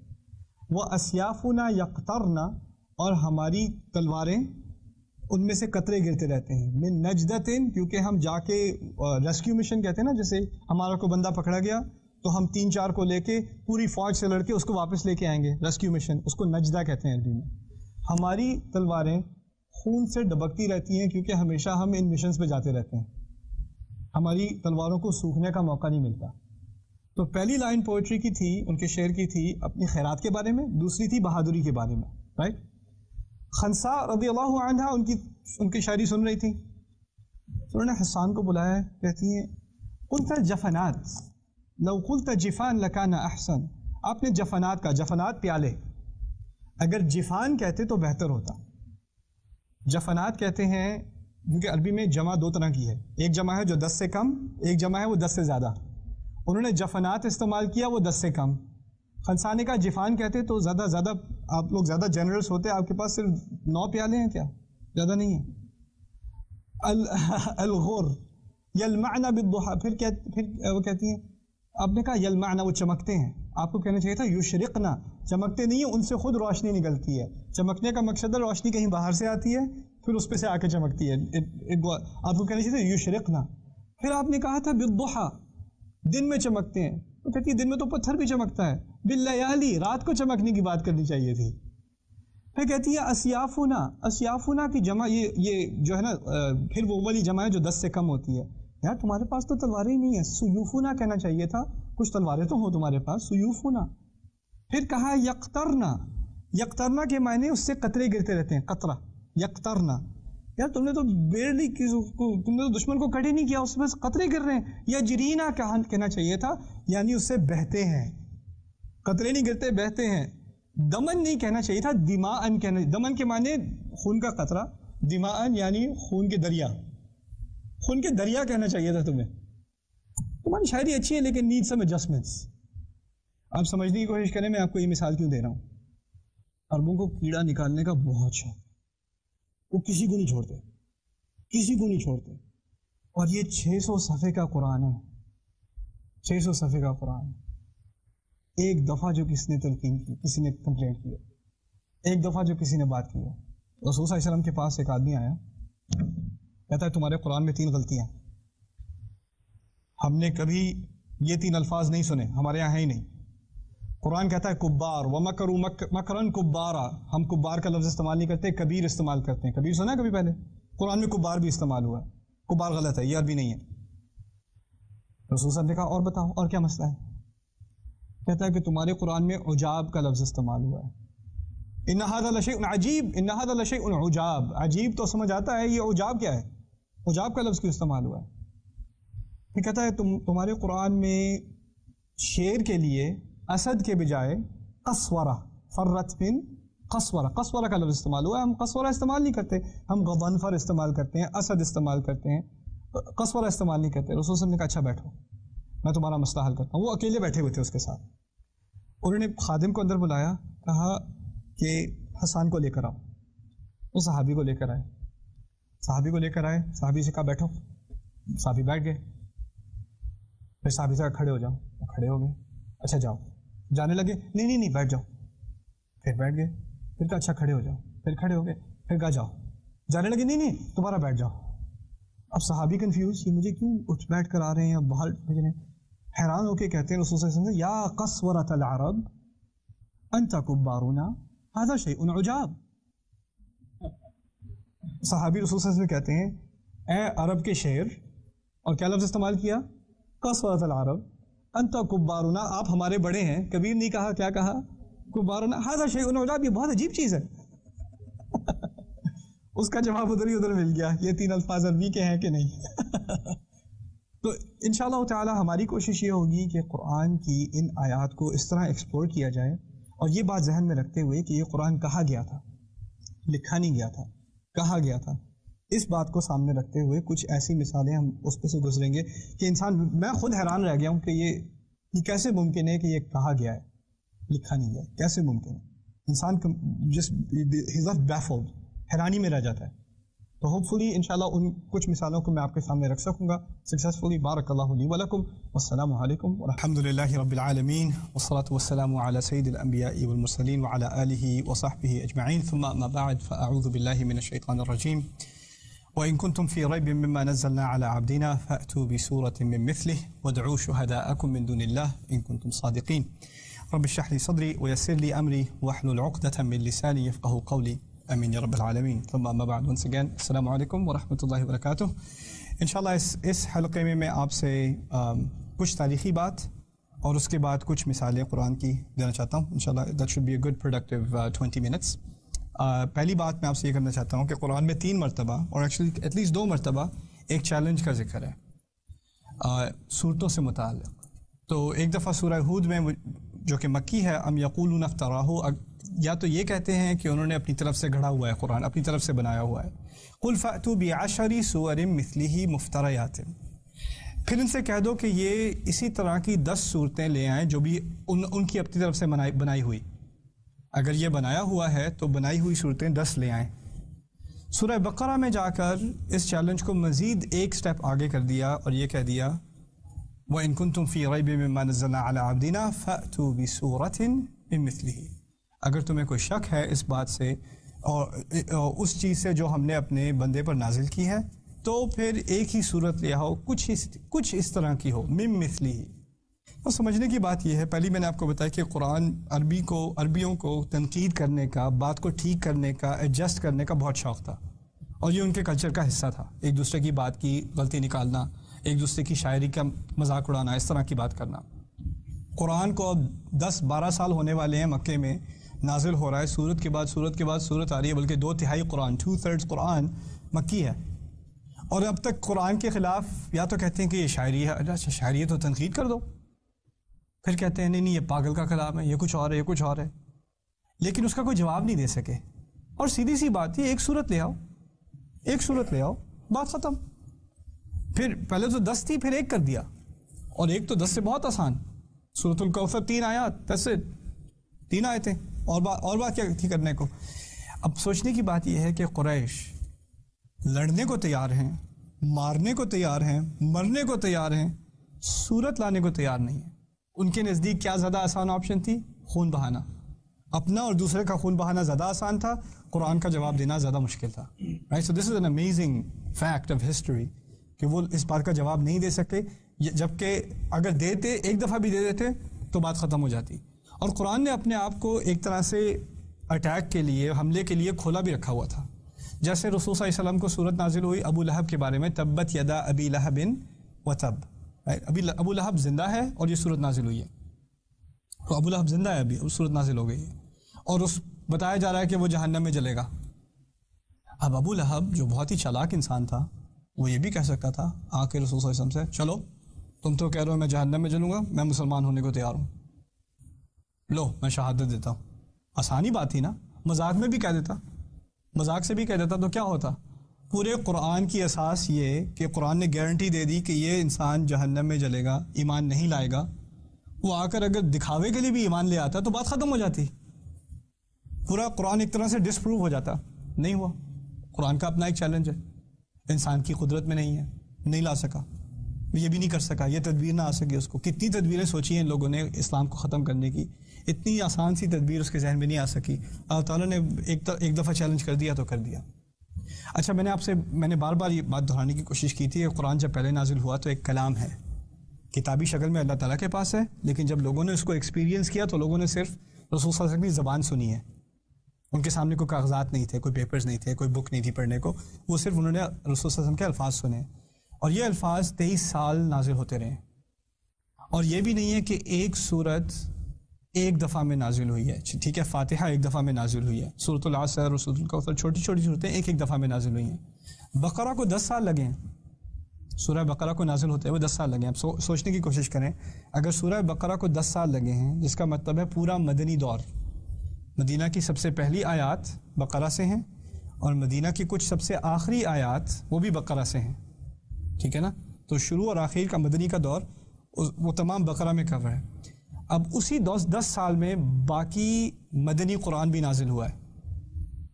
وہ اسیافنا یقطرن، اور ہماری تلواریں ان میں سے قطرے گرتے رہتے ہیں. من نجدتن، کیونکہ ہم جا کے ریسکیو مشن کہتے ہیں نا، جیسے ہمارا کوئی بندہ پکڑا گیا تو ہم 3-4 کو لے کے پوری فوج سے لڑ کے اس کو واپس لے کے آئیں گے. ریسکیو مشن اس کو نجدہ کہتے ہیں عربی میں. ہماری تلواریں خون سے ڈبکتی رہتی ہیں کیونکہ ہمیشہ ہم ان مشنز پہ جاتے رہتے ہیں. ہماری تلواروں کو سوکھنے کا موقع نہیں ملتا. تو پہلی لائن پوئٹری کی تھی، ان کے شعر کی تھی اپنی خیرات کے بارے میں، دوسری تھی بہادری کے بارے میں. رائٹ. خنسا رضی اللہ عنہا ان کی شاعری سن رہی تھی. انہوں نے حسان کو بلایا، کہتی ہیں قلت جفنات لو قلت جفان لکان احسن. آپ نے جفنات کا، جفنات پیالے، اگر جفان کہتے تو بہتر ہوتا. جفنات کہتے ہیں کیونکہ عربی میں جمع 2 طرح کی ہے. ایک جمع ہے جو 10 سے کم، ایک جمع ہے وہ 10 سے زیادہ. انہوں نے جفنات استعمال کیا، وہ 10 سے کم. خنسانے کا جفان کہتے تو زیادہ آپ لوگ زیادہ جنرلس ہوتے. آپ کے پاس صرف 9 پیالے ہیں کیا؟ زیادہ نہیں ہیں. الغر یلمعن بالضحى، پھر وہ کہتی ہیں، آپ نے کہا یلمعن وہ چمکتے ہیں، آپ کو کہنا چاہیے تھا یشرقنا. چمکتے نہیں ہیں، ان سے خود روشنی نکلتی ہے. چمکنے کا مقصد ہے روشنی کہیں باہر سے آتی ہے پھر اس پہ سے آ کے چمکتی ہے. آپ کو کہنا چاہیے تھا یشرقنا. پھر آپ نے کہا تھا بالضحى دن میں چمکتے ہیں، تو کہتی ہے دن میں تو پتھر بھی چمکتا ہے. باللیالی رات کو چمکنے کی بات کرنی چاہیے تھی. پھر کہتی ہے اسیافنا کی جمع یہ جو ہے نا، پھر وہ والی جمع ہے جو 10 سے کم ہوتی ہے. یار تمہارے پاس تو تلواریں ہی نہیں ہے، سیوفنا کہنا چاہیے تھا. کچھ تلواریں تو ہوں تمہارے پاس، سیوفنا. پھر کہا یقترنا کے معنی اس سے قطرے گرتے رہتے ہیں. قطرہ یقترنا، یار تم نے تو بیرلی تم نے تو دشمن کو کٹ ہی نہیں کیا، اس میں قطرے گر رہے ہیں. یا جرینا کہنا چاہیے تھا، یعنی اس سے بہتے ہیں. قطرے نہیں گرتے، بہتے ہیں. دمن نہیں کہنا چاہیے تھا، دماءن کہنا. دمن کے معنی خون کا قطرہ، دماءن یعنی خون کے دریا. خون کے دریا کہنا چاہیے تھا تمہیں. تمہاری شاعری اچھی ہے لیکن نیڈ سم ایڈجسٹمنٹس. آپ سمجھنے کی کوشش کریں میں آپ کو یہ مثال کیوں دے رہا ہوں. عربوں کو کیڑا نکالنے کا بہت شوق. وہ کسی کو نہیں چھوڑتے, کسی کو نہیں چھوڑتے. اور یہ 600 صفحے کا قرآن ہے, 600 صفحے کا قرآن. ایک دفعہ جو کسی نے تلقین کی, کسی نے کمپلینٹ کی, ایک دفعہ جو کسی نے بات کی ہے, رسول صلی اللہ علیہ وسلم کے پاس ایک آدمی آیا, کہتا ہے تمہارے قرآن میں 3 غلطیاں. ہم نے کبھی یہ 3 الفاظ نہیں سنے, ہمارے یہاں ہے ہی نہیں. قرآن کہتا ہے کبار ومکروا مکرن کبارا. ہم کبار کا لفظ استعمال نہیں کرتے, کبیر استعمال کرتے ہیں. کبیر سنا ہے کبھی پہلے؟ قرآن میں کبار بھی استعمال ہوا ہے. کبار غلط ہے, یہ عربی نہیں ہے. رسول صاحب نے کہا اور بتاؤ اور کیا مسئلہ ہے؟ کہتا ہے کہ تمہارے قرآن میں عجاب کا لفظ استعمال ہوا ہے. ان ھذا لشیء عجیب, ان ھذا لشیء عجاب. عجیب تو سمجھ آتا ہے, یہ عجاب کیا ہے؟ عجاب کا لفظ کیوں استعمال ہوا ہے؟ یہ کہتا ہے تمہارے قرآن میں شیر کے لیے اسد کے بجائے قسورہ, فرت من قسورہ, قسورہ کا لفظ استعمال ہوا ہے. ہم قسورہ استعمال نہیں کرتے, ہم غضنفر استعمال کرتے ہیں, اسد استعمال کرتے ہیں, قسورہ استعمال نہیں کرتے. رسول صلی اللہ علیہ وسلم نے کہا اچھا بیٹھو میں تمہارا مسئلہ حل کرتا ہوں. وہ اکیلے بیٹھے ہوئے تھے اس کے ساتھ. انہوں نے خادم کو اندر بلایا, کہا کہ حسان کو لے کر آؤ. وہ صحابی کو لے کر آئے, صحابی کو لے کر آئے, صحابی سے کہا بیٹھو. صحابی بیٹھ گئے. پھر صحابی سے کہا کھڑے ہو جاؤ. وہ کھڑے ہو گئے. اچھا جاؤ. جانے لگے, نہیں بیٹھ جاؤ. پھر بیٹھ گئے. پھر کہا اچھا کھڑے ہو جاؤ. پھر کھڑے ہو گئے. پھر کہا جاؤ. جانے لگے, نہیں دوبارہ بیٹھ جاؤ. اب صحابی کنفیوز, یہ مجھے کیوں اٹھ بیٹھ کر آ رہے ہیں, اب باہر بھیجنے. حیران ہو کے کہتے ہیں رسول صلی اللہ علیہ وسلم یا قسورۃ العرب انت کبارنا ھذا شیء عجاب. صحابی رسول صلی اللہ علیہ وسلم کہتے ہیں اے عرب کے شعر, اور کیا لفظ استعمال کیا؟ قسورۃ العرب انت کبارنا, آپ ہمارے بڑے ہیں. کبیر نہیں کہا, کیا کہا؟ کبارنا ھذا شیء عجاب, یہ بہت عجیب چیز ہے. اس کا جواب ادھر ہی ادھر مل گیا, یہ 3 الفاظ عربی کے ہیں کہ نہیں. تو انشاءاللہ تعالی ہماری کوشش یہ ہوگی کہ قرآن کی ان آیات کو اس طرح ایکسپلور کیا جائے, اور یہ بات ذہن میں رکھتے ہوئے کہ یہ قرآن کہا گیا تھا, لکھا نہیں گیا تھا, کہا گیا تھا. اس بات کو سامنے رکھتے ہوئے کچھ ایسی مثالیں ہم اس پہ سے گزریں گے کہ انسان, میں خود حیران رہ گیا ہوں کہ یہ کیسے ممکن ہے کہ یہ کہا گیا ہے, لکھا نہیں گیا, کیسے ممکن ہے؟ انسان جس بیفلڈ, حیرانی میں رہ جاتا ہے. تو ہوپ فلی انشاءاللہ ان کچھ مثالوں کو میں آپ کے سامنے رکھ سکوں گا سکسیسفلی. بارک اللہ لی ولکم, والسلام علیکم الحمد للہ رب العالمین, والصلاة والسلام علی سید الانبیاء والمرسلین وعلی آلہ وصحبہ اجمعین, ثم اما بعد فاعوذ باللہ من الشیطان الرجیم. وإن كنتم في ريب مما نزلنا على عبدنا فأتوا بسورة من مثله وادعوا شهداءكم من دون الله إن كنتم صادقين. رب اشرح لي صدري ويسر لي أمري واحلل عقدة من لساني يفقهوا قولي آمين يا رب العالمين. ثم أما بعد, once again السلام علیکم ورحمۃ اللہ وبرکاتہ. انشاءاللہ اس حلقے میں آپ سے کچھ تاریخی بات اور اس کے بعد کچھ مثالیں قرآن کی دینا چاہتا ہوں. انشاءاللہ that should be a good productive 20 minutes. پہلی بات میں آپ سے یہ کرنا چاہتا ہوں کہ قرآن میں 3 مرتبہ اور ایکچولی ایٹ لیسٹ 2 مرتبہ ایک چیلنج کا ذکر ہے صورتوں سے متعلق. تو ایک دفعہ سورہ ہود میں جو کہ مکی ہے, ام یقولون افتراہ, یا تو یہ کہتے ہیں کہ انہوں نے اپنی طرف سے گھڑا ہوا ہے قرآن, اپنی طرف سے بنایا ہوا ہے. قل فأتوا بعشر سور مثلہ مفتریات, پھر ان سے کہہ دو کہ یہ اسی طرح کی 10 صورتیں لے آئیں جو بھی ان کی اپنی طرف سے بنائی ہوئی. اگر یہ بنایا ہوا ہے تو بنائی ہوئی صورتیں 10 لے آئیں. سورہ بقرہ میں جا کر اس چیلنج کو مزید ایک سٹیپ آگے کر دیا اور یہ کہہ دیا وَإِن كُنتُمْ فِي رَيْبٍ مِّمَّا نَزَّلْنَا عَلَىٰ عَبْدِنَا فَأْتُوا بِسُورَةٍ مِّن مِّثْلِهِ. اگر تمہیں کوئی شک ہے اس بات سے اور اس چیز سے جو ہم نے اپنے بندے پر نازل کی ہے, تو پھر ایک ہی صورت لے آؤ کچھ اس طرح کی ہو, مِن مِّثْلِهِ. اور سمجھنے کی بات یہ ہے, پہلی میں نے آپ کو بتایا کہ قرآن عربیوں کو تنقید کرنے کا, بات کو ٹھیک کرنے کا, ایڈجسٹ کرنے کا بہت شوق تھا, اور یہ ان کے کلچر کا حصہ تھا. ایک دوسرے کی بات کی غلطی نکالنا, ایک دوسرے کی شاعری کا مذاق اڑانا, اس طرح کی بات کرنا. قرآن کو اب 10-12 سال ہونے والے ہیں مکے میں نازل ہو رہا ہے, صورت کے بعد صورت آ رہی ہے, بلکہ 2/3 قرآن 2/3 قرآن مکی ہے. اور اب تک قرآن کے خلاف یا تو کہتے ہیں کہ یہ شاعری ہے, اچھا شاعری ہے تو تنقید کر دو, پھر کہتے ہیں نہیں یہ پاگل کا کلام ہے, یہ کچھ اور ہے, لیکن اس کا کوئی جواب نہیں دے سکے. اور سیدھی سی بات ہے, ایک صورت لے آؤ, ایک صورت لے آؤ، بات ختم. پھر پہلے تو 10 تھی، پھر ایک کر دیا، اور ایک تو 10 سے بہت آسان. سورۃ الکوثر 3 آیات، 10 سے 3 آیتیں، اور بات کیا تھی کرنے کو. اب سوچنے کی بات یہ ہے کہ قریش لڑنے کو تیار ہیں، مارنے کو تیار ہیں، مرنے کو تیار ہیں، صورت لانے کو تیار نہیں ہیں. ان کے نزدیک کیا زیادہ آسان آپشن تھی؟ خون بہانا. اپنا اور دوسرے کا خون بہانا زیادہ آسان تھا، قرآن کا جواب دینا زیادہ مشکل تھا. Right, so this is an amazing fact of history کہ وہ اس بات کا جواب نہیں دے سکے، جبکہ اگر دیتے، ایک دفعہ بھی دے دیتے تو بات ختم ہو جاتی. اور قرآن نے اپنے آپ کو ایک طرح سے اٹیک کے لیے، حملے کے لیے کھولا بھی رکھا ہوا تھا. جیسے رسول صلی اللہ علیہ وسلم کو صورت نازل ہوئی ابو لہب کے بارے میں، تبت یدا ابی لہب وتب. ابو لہب زندہ ہے اور یہ صورت نازل ہوئی ہے. تو ابو لہب زندہ ہے، ابھی صورت نازل ہو گئی ہے، اور بتایا جا رہا ہے کہ وہ جہنم میں جلے گا. اب ابو لہب جو بہت ہی چالاک انسان تھا، وہ یہ بھی کہہ سکتا تھا آ کے رسول صلی اللہ علیہ وسلم سے، چلو تم تو کہہ رہے ہو میں جہنم میں جلوں گا، میں مسلمان ہونے کو تیار ہوں، لو میں شہادت دیتا ہوں. آسانی بات تھی نا، مذاق میں بھی کہہ دیتا، مذاق سے بھی کہہ دیتا تو کیا ہوتا. پورے قرآن کی اساس یہ کہ قرآن نے گارنٹی دے دی کہ یہ انسان جہنم میں جلے گا، ایمان نہیں لائے گا. وہ آ کر اگر دکھاوے کے لیے بھی ایمان لے آتا تو بات ختم ہو جاتی، پورا قرآن ایک طرح سے ڈسپروو ہو جاتا. نہیں ہوا. قرآن کا اپنا ایک چیلنج ہے، انسان کی قدرت میں نہیں ہے، نہیں لا سکا، یہ بھی نہیں کر سکا، یہ تدبیر نہ آ سکی اس کو. کتنی تدبیریں سوچی ہیں ان لوگوں نے اسلام کو ختم کرنے کی، اتنی آسان سی تدبیر اس کے ذہن میں نہیں آ سکی. اللہ تعالیٰ نے ایک دفعہ چیلنج کر دیا تو کر دیا. اچھا، میں نے بار بار یہ بات دہرانے کی کوشش کی تھی کہ قرآن جب پہلے نازل ہوا تو ایک کلام ہے، کتابی شکل میں اللہ تعالیٰ کے پاس ہے، لیکن جب لوگوں نے اس کو ایکسپیرینس کیا تو لوگوں نے صرف رسول صلی اللہ علیہ وسلم کی زبان سنی ہے. ان کے سامنے کوئی کاغذات نہیں تھے، کوئی پیپرز نہیں تھے، کوئی بک نہیں تھی پڑھنے کو، وہ صرف انہوں نے رسول صلی اللہ علیہ وسلم کے الفاظ سنے. اور یہ الفاظ 23 سال نازل ہوتے رہے. اور یہ بھی نہیں ہے کہ ایک سورت ایک دفعہ میں نازل ہوئی ہے. ٹھیک ہے، فاتحہ ایک دفعہ میں نازل ہوئی ہے، سورۃ العصر اور سورۃ الکوثر چھوٹی چھوٹی صورتیں ایک دفعہ میں نازل ہوئی ہیں. بقرہ کو 10 سال لگے ہیں، سورہ بقرہ کو نازل ہوتے ہوئے 10 سال لگے ہیں. اب سوچنے کی کوشش کریں، اگر سورہ بقرہ کو 10 سال لگے ہیں، جس کا مطلب ہے پورا مدنی دور، مدینہ کی سب سے پہلی آیات بقرہ سے ہیں، اور مدینہ کی کچھ سب سے آخری آیات وہ بھی بقرہ سے ہیں. ٹھیک ہے نا، تو شروع اور آخر کا مدنی کا دور وہ تمام بقرہ میں کور ہے. اب اسی 10 سال میں باقی مدنی قرآن بھی نازل ہوا ہے.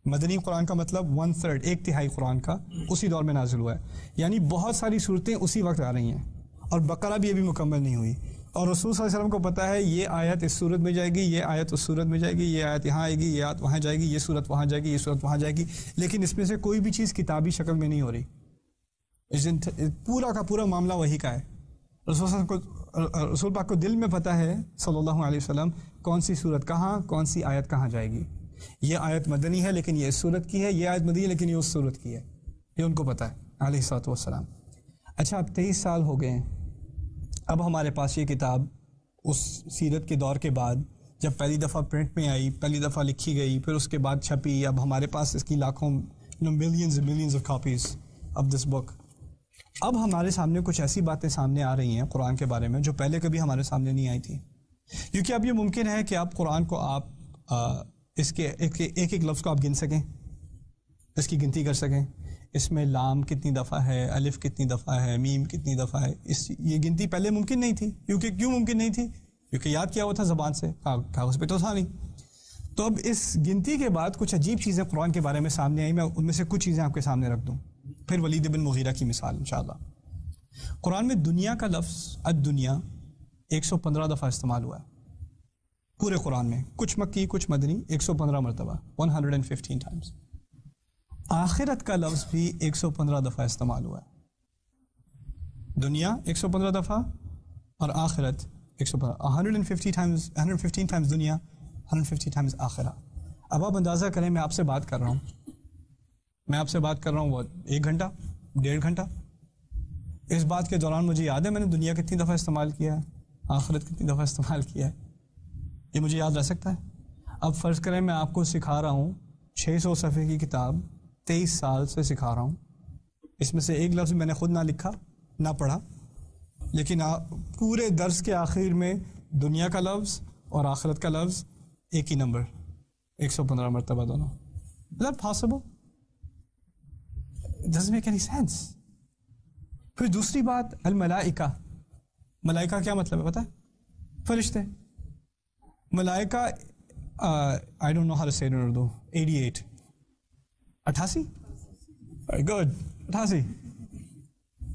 مدنی قرآن کا مطلب 1/3، 1/3 قرآن کا اسی دور میں نازل ہوا ہے. یعنی بہت ساری صورتیں اسی وقت آ رہی ہیں، اور بقرہ بھی ابھی مکمل نہیں ہوئی. اور رسول صلی اللہ علیہ وسلم کو پتہ ہے یہ آیت اس صورت میں جائے گی، یہ آیت اس صورت میں جائے گی، یہ آیت یہاں آئے گی، یہ آیت وہاں جائے گی، یہ صورت وہاں جائے گی، یہ صورت وہاں جائے گی، لیکن اس میں سے کوئی بھی چیز کتابی شکل میں نہیں ہو رہی. پورا کا پورا معاملہ وہی کا ہے. رسول پاک کو دل میں پتہ ہے صلی اللہ علیہ وسلم کون سی صورت کہاں، کون سی آیت کہاں جائے گی. یہ آیت مدنی ہے لیکن یہ اس صورت کی ہے، یہ آیت مدنی ہے لیکن یہ اس صورت کی ہے، یہ ان کو پتہ ہے علیہ الصلوۃ والسلام. اچھا، اب 23 سال ہو گئے ہیں. اب ہمارے پاس یہ کتاب اس سیرت کے دور کے بعد جب پہلی دفعہ پرنٹ میں آئی، پہلی دفعہ لکھی گئی، پھر اس کے بعد چھپی، اب ہمارے پاس اس کی لاکھوں millions of copies of this book. اب ہمارے سامنے کچھ ایسی باتیں سامنے آ رہی ہیں قرآن کے بارے میں جو پہلے کبھی ہمارے سامنے نہیں آئی تھی. کیونکہ اب یہ ممکن ہے کہ آپ قرآن کو اس کے ایک لفظ کو آپ گن سکیں، اس کی گنتی کر سکیں، اس میں لام کتنی دفعہ ہے، الف کتنی دفعہ ہے، میم کتنی دفعہ ہے. یہ گنتی پہلے ممکن نہیں تھی. کیوں ممکن نہیں تھی؟ کیونکہ یاد کیا ہوا تھا زبان سے، کاغذ پہ تو تھا نہیں. تو اب اس گنتی کے بعد کچھ عجیب چیزیں قرآن کے بارے میں سامنے آئی. میں ان میں سے کچھ چیزیں آپ کے سامنے رکھ دوں، پھر ولید بن مغیرہ کی مثال انشاءاللہ. قرآن میں دنیا کا لفظ الدنیا 115 دفعہ استعمال ہوا ہے پورے قرآن میں، کچھ مکی کچھ مدنی، 115 مرتبہ، 115 ٹائمز. آخرت کا لفظ بھی 115 دفعہ استعمال ہوا ہے. دنیا 115 دفعہ اور آخرت 115، 115 ٹائمز دنیا، 150 ٹائمز آخرہ. اب آپ اندازہ کریں، میں آپ سے بات کر رہا ہوں وہ 1 گھنٹہ 1.5 گھنٹہ. اس بات کے دوران مجھے یاد ہے میں نے دنیا کتنی دفعہ استعمال کیا ہے، آخرت کتنی دفعہ استعمال کیا ہے، یہ مجھے یاد رہ سکتا ہے. اب فرض کریں میں آپ کو سکھا رہا ہوں 600 صفحے کی کتاب، 23 سال سے سکھا رہا ہوں. اس میں سے ایک لفظ میں نے خود نہ لکھا نہ پڑھا، لیکن پورے درس کے آخر میں دنیا کا لفظ اور آخرت کا لفظ ایک ہی نمبر، 115 مرتبہ دونوں. مطلب possible. It doesn't make any sense. پھر دوسری بات الملائکہ. ملائکہ کیا مطلب ہے پتہ ہے؟ فرشتے. ملائکہ I don't know how to say it in Urdu. 88 88. Very good. 88.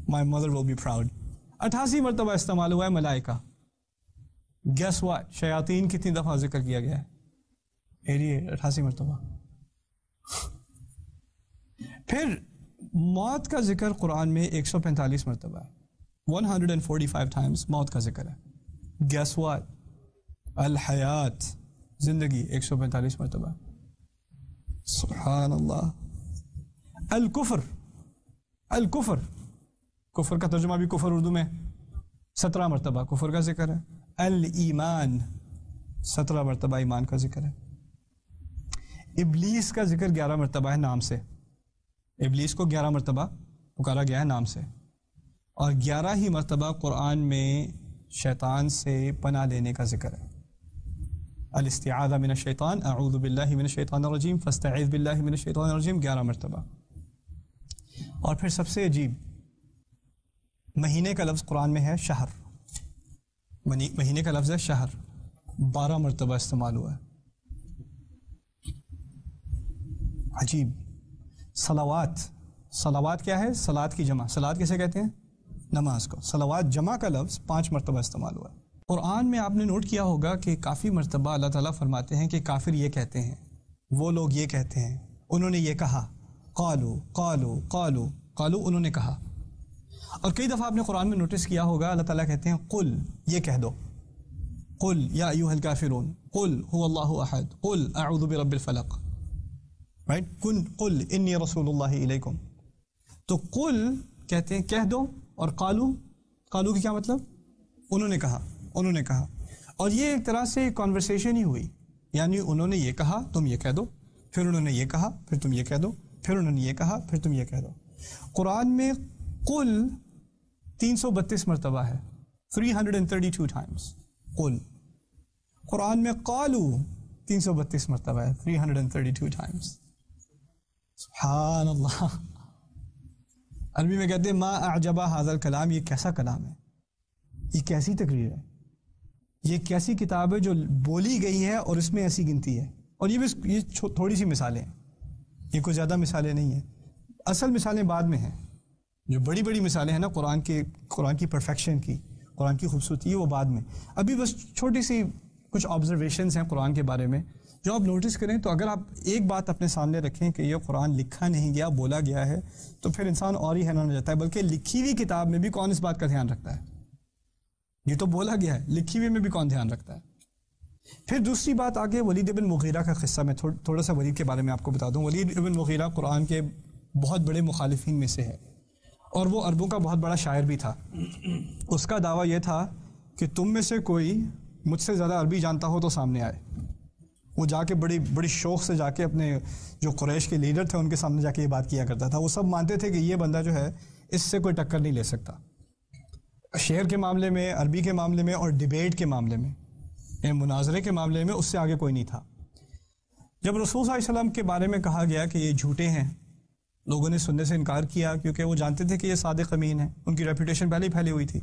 My mother will be proud. 88 مرتبہ استعمال ہوا ہے ملائکہ. Guess what? شیاطین کتنی دفعہ ذکر کیا گیا ہے؟ 88 مرتبہ. پھر موت کا ذکر قرآن میں 145 مرتبہ ہے. 145 times موت کا ذکر ہے. Guess what? الحیات زندگی 145 مرتبہ. سبحان اللہ. الکفر. الکفر کفر کا ترجمہ بھی کفر اردو میں 17 مرتبہ کفر کا ذکر ہے. الایمان 17 مرتبہ ایمان کا ذکر ہے. ابلیس کا ذکر 11 مرتبہ ہے نام سے. ابلیس کو 11 مرتبہ پکارا گیا ہے نام سے. اور 11 ہی مرتبہ قرآن میں شیطان سے پناہ لینے کا ذکر ہے. الاستعاذہ من الشیطان اعوذ باللہ من الشیطان الرجیم فاستعذ باللہ من الشیطان الرجیم 11 مرتبہ. اور پھر سب سے عجیب مہینے کا لفظ قرآن میں ہے شہر. مہینے کا لفظ ہے شہر 12 مرتبہ استعمال ہوا ہے. عجیب. صلوات. صلوات کیا ہے؟ صلات کی جمع. صلات کسے کہتے ہیں؟ نماز کو. صلوات جمع کا لفظ 5 مرتبہ استعمال ہوا ہے. قرآن میں آپ نے نوٹ کیا ہوگا کہ کافی مرتبہ اللہ تعالیٰ فرماتے ہیں کہ کافر یہ کہتے ہیں, وہ لوگ یہ کہتے ہیں, انہوں نے یہ کہا, قالو قالو قالو قالو انہوں نے کہا. اور کئی دفعہ آپ نے قرآن میں نوٹس کیا ہوگا اللہ تعالیٰ کہتے ہیں قل, یہ کہہ دو, قل یا ایھا الکافرون, قل هو اللہ احد, قل اعوذ برب الفلق, رائٹ, قل انی رسول اللہ الیکم. تو قل کہتے ہیں کہہ دو, اور قالو, قالو کی کیا مطلب؟ انہوں نے کہا, انہوں نے کہا. اور یہ ایک طرح سے کانورسیشن ہی ہوئی, یعنی انہوں نے یہ کہا تم یہ کہہ دو, پھر انہوں نے یہ کہا پھر تم یہ کہہ دو, پھر انہوں نے یہ کہا پھر تم یہ کہہ دو. قرآن میں قل 332 مرتبہ ہے, 332 times قل. قرآن میں قالو 332 مرتبہ ہے, 332 times. سبحان اللہ. عربی میں کہتے ہیں ما اعجبا ھذا الکلام, یہ کیسا کلام ہے, یہ کیسی تقریر ہے, یہ کیسی کتاب ہے جو بولی گئی ہے اور اس میں ایسی گنتی ہے. اور یہ تھوڑی سی مثالیں ہیں, یہ کوئی زیادہ مثالیں نہیں ہیں. اصل مثالیں بعد میں ہیں, جو بڑی بڑی مثالیں ہیں نا قرآن کی پرفیکشن کی, قرآن کی خوبصورتی ہے, وہ بعد میں. ابھی بس چھوٹی سی کچھ آبزرویشنز ہیں قرآن کے بارے میں جو آپ نوٹس کریں. تو اگر آپ ایک بات اپنے سامنے رکھیں کہ یہ قرآن لکھا نہیں گیا, بولا گیا ہے, تو پھر انسان اور ہی حیران ہو جاتا ہے. بلکہ لکھی ہوئی کتاب میں بھی کون اس بات کا دھیان رکھتا ہے؟ یہ تو بولا گیا ہے, لکھی ہوئی میں بھی کون دھیان رکھتا ہے؟ پھر دوسری بات آگے ولید بن مغیرہ کا قصہ. میں تھوڑا سا ولید کے بارے میں آپ کو بتا دوں. ولید بن مغیرہ قرآن کے بہت بڑے مخالفین میں سے ہے, اور وہ عربوں کا بہت بڑا شاعر بھی تھا. اس کا دعویٰ یہ تھا کہ تم میں سے کوئی مجھ سے زیادہ عربی جانتا ہو تو سامنے آئے. وہ جا کے بڑی شوق سے جا کے اپنے جو قریش کے لیڈر تھے ان کے سامنے جا کے یہ بات کیا کرتا تھا. وہ سب مانتے تھے کہ یہ بندہ جو ہے اس سے کوئی ٹکر نہیں لے سکتا, شعر کے معاملے میں, عربی کے معاملے میں, اور ڈیبیٹ کے معاملے میں, یعنی مناظرے کے معاملے میں اس سے آگے کوئی نہیں تھا. جب رسول صلی اللہ علیہ وسلم کے بارے میں کہا گیا کہ یہ جھوٹے ہیں, لوگوں نے سننے سے انکار کیا کیونکہ وہ جانتے تھے کہ یہ صادق امین ہیں, ان کی ریپوٹیشن پہلے ہی پھیلی ہوئی تھی.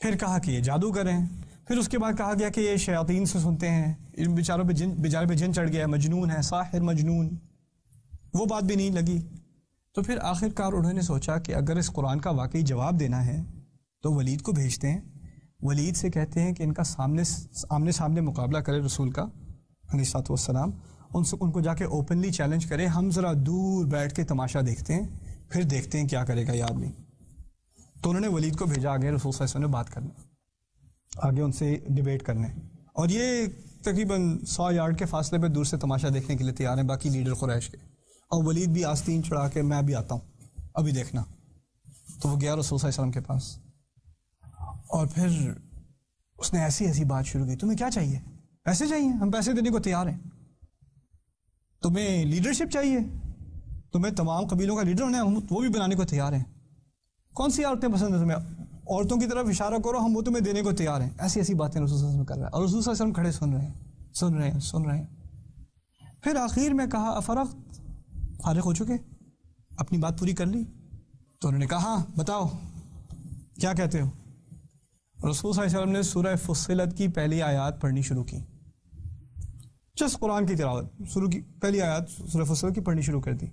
پھر کہا کہ یہ جادوگر ہیں. پھر اس کے بعد کہا گیا کہ یہ شیاطین سے سنتے ہیں, ان بیچاروں پہ جن چڑھ گیا, مجنون ہے, ساحر مجنون. وہ بات بھی نہیں لگی. تو پھر آخر کار انہوں نے سوچا کہ اگر اس قرآن کا واقعی جواب دینا ہے تو ولید کو بھیجتے ہیں. ولید سے کہتے ہیں کہ ان کا آمنے سامنے مقابلہ کرے رسول کا علیہ الصلوۃ والسلام, ان کو جا کے اوپنلی چیلنج کرے, ہم ذرا دور بیٹھ کے تماشا دیکھتے ہیں, پھر دیکھتے ہیں کیا کرے گا یہ آدمی. تو انہوں نے ولید کو بھیجا آگے رسول صلی اللہ علیہ وسلم نے بات کرنے, آگے ان سے ڈیبیٹ کرنے. اور یہ تقریباً 100 یارڈ کے فاصلے پہ دور سے تماشا دیکھنے کے لیے تیار ہیں باقی لیڈر قریش کے. اور ولید بھی آستین چڑھا کے میں بھی آتا ہوں ابھی دیکھنا. تو وہ گیا رسول صلی اللہ علیہ وسلم کے پاس, اور پھر اس نے ایسی بات شروع کی, تمہیں کیا چاہیے؟ پیسے چاہیے؟ ہم پیسے دینے کو تیار ہیں. تمہیں لیڈرشپ چاہیے؟ تمہیں تمام قبیلوں کا لیڈر ہونا ہے, ہم وہ بھی بنانے کو تیار ہیں. کون سی عورتیں پسند ہیں تمہیں؟ عورتوں کی طرف اشارہ کرو, ہم وہ تمہیں دینے کو تیار ہیں. ایسی باتیں رسول صلی اللہ علیہ وسلم کر رہا ہے, اور رسول صلی اللہ علیہ وسلم کھڑے سن رہے ہیں. پھر آخر میں کہا افرغت, فارغ ہو چکے؟ اپنی بات پوری کر لی؟ تو انہوں نے کہا ہاں بتاؤ کیا کہتے ہو؟ رسول صلی اللہ علیہ وسلم نے سورہ فصلت کی پہلی آیات پڑھنی شروع کی، جس قرآن کی تلاوت شروع کی، پہلی آیات سورہ فصلت کی پڑھنی شروع کر دی۔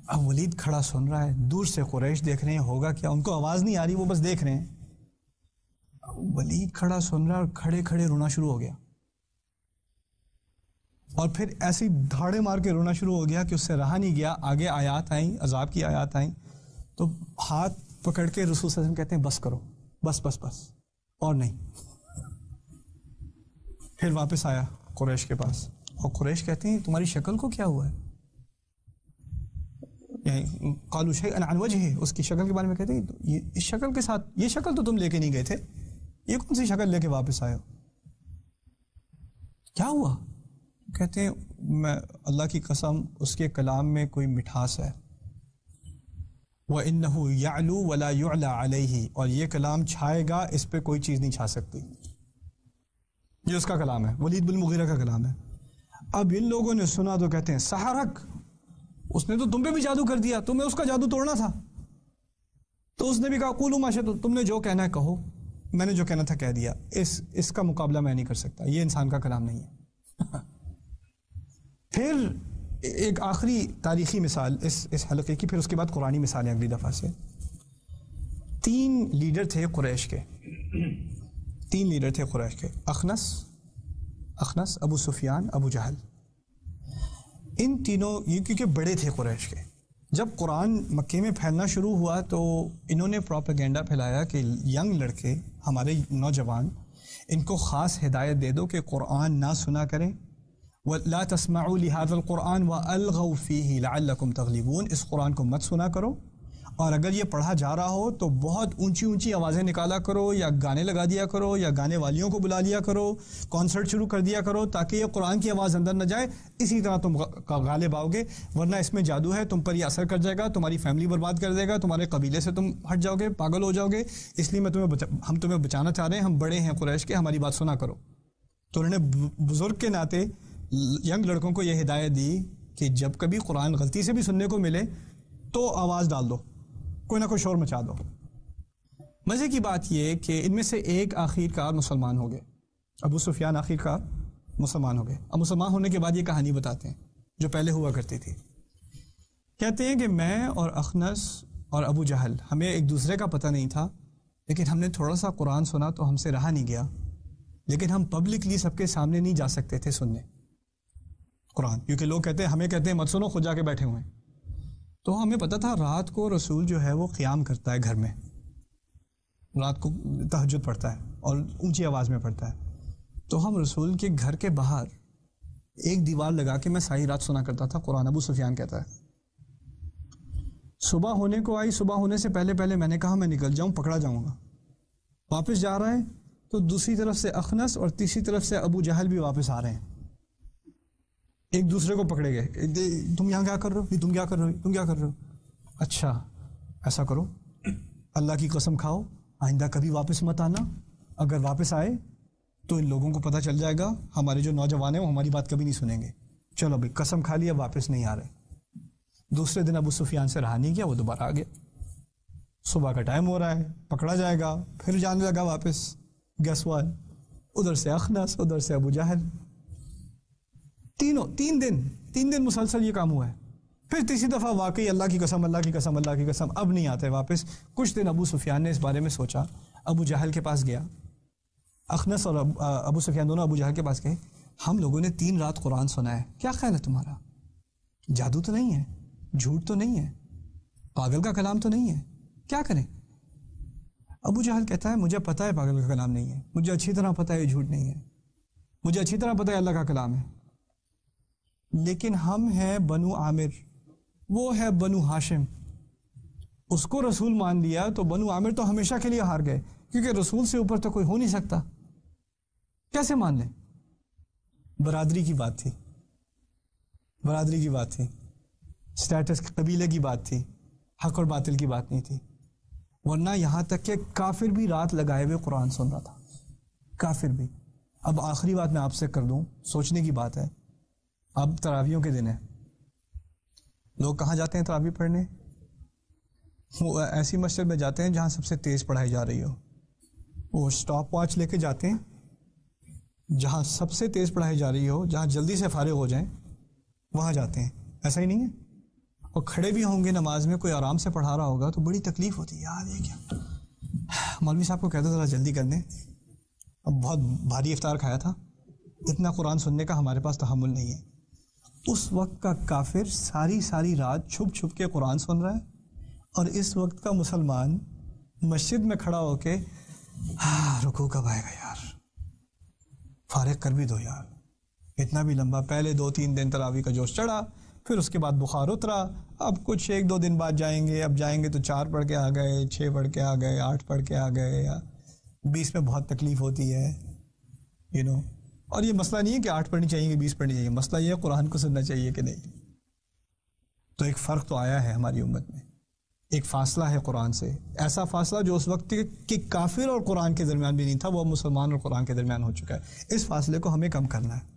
اب ولید کھڑا سن رہا ہے، دور سے قریش دیکھ رہے ہیں ہوگا کیا، ان کو آواز نہیں آ رہی، وہ بس دیکھ رہے ہیں۔ ولید کھڑا سن رہا ہے اور کھڑے کھڑے رونا شروع ہو گیا، اور پھر ایسی دھاڑے مار کے رونا شروع ہو گیا کہ اس سے رہا نہیں گیا۔ آگے آیات آئیں، عذاب کی آیات آئیں، تو ہاتھ پکڑ کے رسول صلی اللہ علیہ وسلم کہتے ہیں بس کرو، بس بس بس، اور نہیں۔ پھر واپس آیا قریش کے پاس، اور قریش کہتے ہیں تمہاری شکل کو کیا ہوا ہے؟ قالوا شيئا عن وجهه، اس کی شکل کے بارے میں کہتے ہیں یہ اس شکل کے ساتھ، یہ شکل تو تم لے کے نہیں گئے تھے، یہ کون سی شکل لے کے واپس آئے ہو؟ کیا ہوا؟ کہتے ہیں میں اللہ کی قسم اس کے کلام میں کوئی مٹھاس ہے، وَإِنَّهُ يَعْلُو وَلَا يُعْلَى عَلَيْهِ، اور یہ کلام چھائے گا، اس پہ کوئی چیز نہیں چھا سکتی۔ یہ اس کا کلام ہے، ولید بن مغیرہ کا کلام ہے۔ اب ان لوگوں نے سنا تو کہتے ہیں سحرک، اس نے تو تم پہ بھی جادو کر دیا، تمہیں اس کا جادو توڑنا تھا۔ تو اس نے بھی کہا قولوا ما شئتم، تم نے جو کہنا ہے کہو، میں نے جو کہنا تھا کہہ دیا، اس کا مقابلہ میں نہیں کر سکتا، یہ انسان کا کلام نہیں ہے۔ پھر ایک آخری تاریخی مثال اس حلقے کی، پھر اس کے بعد قرآنی مثالیں اگلی دفعہ سے۔ 3 لیڈر تھے قریش کے، 3 لیڈر تھے قریش کے، اخنس، ابو سفیان، ابو جہل۔ ان تینوں یہ کیونکہ بڑے تھے قریش کے، جب قرآن مکے میں پھیلنا شروع ہوا تو انہوں نے پروپیگنڈا پھیلایا کہ ینگ لڑکے، ہمارے نوجوان، ان کو خاص ہدایت دے دو کہ قرآن نہ سنا کریں، وَلَا تَسْمَعُوا لِهَذَا الْقُرْآنِ وَأَلْغَوْا فِيهِ لَعَلَّكُمْ تَغْلِبُونَ، اس قرآن کو مت سنا کرو، اور اگر یہ پڑھا جا رہا ہو تو بہت اونچی اونچی آوازیں نکالا کرو، یا گانے لگا دیا کرو، یا گانے والیوں کو بلا لیا کرو، کانسرٹ شروع کر دیا کرو، تاکہ یہ قرآن کی آواز اندر نہ جائے، اسی طرح تم غالب آؤ گے، ورنہ اس میں جادو ہے، تم پر یہ اثر کر جائے گا، تمہاری فیملی برباد کر دے گا، تمہارے قبیلے سے تم ہٹ جاؤ گے، پاگل ہو جاؤ گے، اس لیے ہم تمہیں بچانا چاہ رہے ہیں، ہم بڑے ہیں قریش کے، ہماری بات سنا کرو۔ تو انہوں نے بزرگ کے ناطے ینگ لڑکوں کو یہ ہدایت دی کہ جب کبھی قرآن غلطی سے بھی سننے کو ملے تو آواز ڈال دو، کوئی نہ کوئی شور مچا دو۔ مزے کی بات یہ کہ ان میں سے ایک آخر کار مسلمان ہو گئے، ابو سفیان آخر کار مسلمان ہو گئے۔ اب مسلمان ہونے کے بعد یہ کہانی بتاتے ہیں جو پہلے ہوا کرتی تھی۔ کہتے ہیں کہ میں اور اخنس اور ابو جہل، ہمیں ایک دوسرے کا پتہ نہیں تھا، لیکن ہم نے تھوڑا سا قرآن سنا تو ہم سے رہا نہیں گیا، لیکن ہم پبلکلی سب کے سامنے نہیں جا سکتے تھے سننے قرآن، کیونکہ لوگ کہتے ہیں ہمیں کہتے ہیں مت سنو، خود جا کے بیٹھے ہوئے ہیں۔ تو ہمیں پتہ تھا رات کو رسول جو ہے وہ قیام کرتا ہے گھر میں، رات کو تہجد پڑھتا ہے اور اونچی آواز میں پڑھتا ہے، تو ہم رسول کے گھر کے باہر ایک دیوار لگا کے میں ساری رات سنا کرتا تھا قرآن۔ ابو سفیان کہتا ہے صبح ہونے کو آئی، صبح ہونے سے پہلے پہلے میں نے کہا میں نکل جاؤں، پکڑا جاؤں گا۔ واپس جا رہا ہے تو دوسری طرف سے اخنس اور تیسری طرف سے ابو جہل بھی واپس آ رہے ہیں، ایک دوسرے کو پکڑے گئے، تم یہاں کیا کر رہے ہو، تم کیا کر رہے ہو، تم کیا کر رہے ہو؟ اچھا ایسا کرو، اللہ کی قسم کھاؤ آئندہ کبھی واپس مت آنا، اگر واپس آئے تو ان لوگوں کو پتہ چل جائے گا ہمارے جو نوجوان ہیں وہ ہماری بات کبھی نہیں سنیں گے۔ چلو بھائی قسم کھا لیا، واپس نہیں آ رہے۔ دوسرے دن ابو سفیان سے رہا نہیں کیا، وہ دوبارہ آ گیا، صبح کا ٹائم ہو رہا ہے، پکڑا جائے گا، پھر جانے لگا واپس۔ گیس وٹ، ادھر سے اخنس، ادھر سے ابو جہل، تین دن مسلسل یہ کام ہوا ہے۔ پھر تیسری دفعہ واقعی اللہ کی قسم، اللہ کی قسم، اللہ کی قسم، اب نہیں آتے واپس۔ کچھ دن ابو سفیان نے اس بارے میں سوچا، ابو جہل کے پاس گیا، اخنس اور ابو سفیان دونوں ابو جہل کے پاس گئے، ہم لوگوں نے 3 رات قرآن سنا ہے، کیا خیال ہے تمہارا؟ جادو تو نہیں ہے، جھوٹ تو نہیں ہے، پاگل کا کلام تو نہیں ہے، کیا کریں؟ ابو جہل کہتا ہے مجھے پتہ ہے پاگل کا کلام نہیں ہے، مجھے اچھی طرح پتہ ہے یہ جھوٹ نہیں ہے، مجھے اچھی طرح پتہ ہے اللہ کا کلام ہے، لیکن ہم ہیں بنو عامر، وہ ہے بنو ہاشم، اس کو رسول مان لیا تو بنو عامر تو ہمیشہ کے لیے ہار گئے، کیونکہ رسول سے اوپر تو کوئی ہو نہیں سکتا، کیسے مان لیں؟ برادری کی بات تھی، برادری کی بات تھی، سٹیٹس قبیلے کی بات تھی، حق اور باطل کی بات نہیں تھی۔ ورنہ یہاں تک کہ کافر بھی رات لگائے ہوئے قرآن سن رہا تھا، کافر بھی۔ اب آخری بات میں آپ سے کر دوں، سوچنے کی بات ہے، اب تراویحوں کے دن ہے، لوگ کہاں جاتے ہیں تراویح پڑھنے؟ وہ ایسی مسجد میں جاتے ہیں جہاں سب سے تیز پڑھائی جا رہی ہو. وہ اسٹاپ واچ لے کے جاتے ہیں جہاں سب سے تیز پڑھائی جا رہی ہو, جہاں جلدی سے فارغ ہو جائیں وہاں جاتے ہیں. ایسا ہی نہیں ہے؟ اور کھڑے بھی ہوں گے نماز میں, کوئی آرام سے پڑھا رہا ہوگا تو بڑی تکلیف ہوتی ہے, یار یہ کیا, مولوی صاحب کو کہہ دو ذرا جلدی کر دیں, اب بہت بھاری افطار کھایا تھا, اتنا قرآن سننے کا ہمارے پاس تحمل نہیں ہے. اس وقت کا کافر ساری رات چھپ چھپ کے قرآن سن رہا ہے, اور اس وقت کا مسلمان مسجد میں کھڑا ہو کے رکوع کب آئے گا یار, فارغ کر بھی دو یار, اتنا بھی لمبا. پہلے 2-3 دن تراویح کا جوش چڑھا, پھر اس کے بعد بخار اترا, اب کچھ 1-2 دن بعد جائیں گے, اب جائیں گے تو 4 پڑھ کے آ گئے, 6 پڑھ کے آ گئے, 8 پڑھ کے آ گئے, یا 20 میں بہت تکلیف ہوتی ہے اور یہ مسئلہ نہیں ہے کہ 8 پڑھنی چاہیے کہ 20 پڑھنی چاہیے, مسئلہ یہ ہے قرآن کو سننا چاہیے کہ نہیں. تو ایک فرق تو آیا ہے ہماری امت میں, ایک فاصلہ ہے قرآن سے, ایسا فاصلہ جو اس وقت کہ کافر اور قرآن کے درمیان بھی نہیں تھا, وہ مسلمان اور قرآن کے درمیان ہو چکا ہے. اس فاصلے کو ہمیں کم کرنا ہے.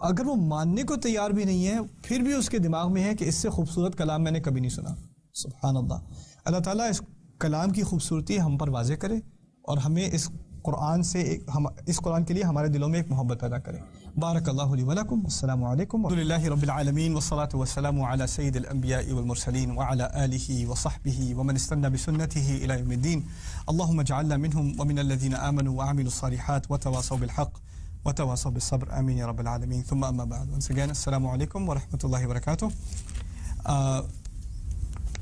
اگر وہ ماننے کو تیار بھی نہیں ہے, پھر بھی اس کے دماغ میں ہے کہ اس سے خوبصورت کلام میں نے کبھی نہیں سنا. سبحان اللہ. اللہ تعالیٰ اس کلام کی خوبصورتی ہم پر واضح کرے, اور ہمیں اس قرآن کے لیے ہمارے دلوں میں ایک محبت پیدا کرے. بارک اللہ لی ولکم. السلام علیکم. الحمد للہ رب العالمین والصلاة والسلام علی سید الانبیاء والمرسلین وعلی آلہ وصحبہ ومن استنى بسنتہ الی یوم الدین. اللہم اجعلنا منہم ومن الذین آمنوا وعملوا الصالحات وتواصوا بالحق وتواصوا بالصبر. آمین یا رب العالمین. ثم اما بعد. Once again, السلام علیکم ورحمۃ اللہ وبرکاتہ.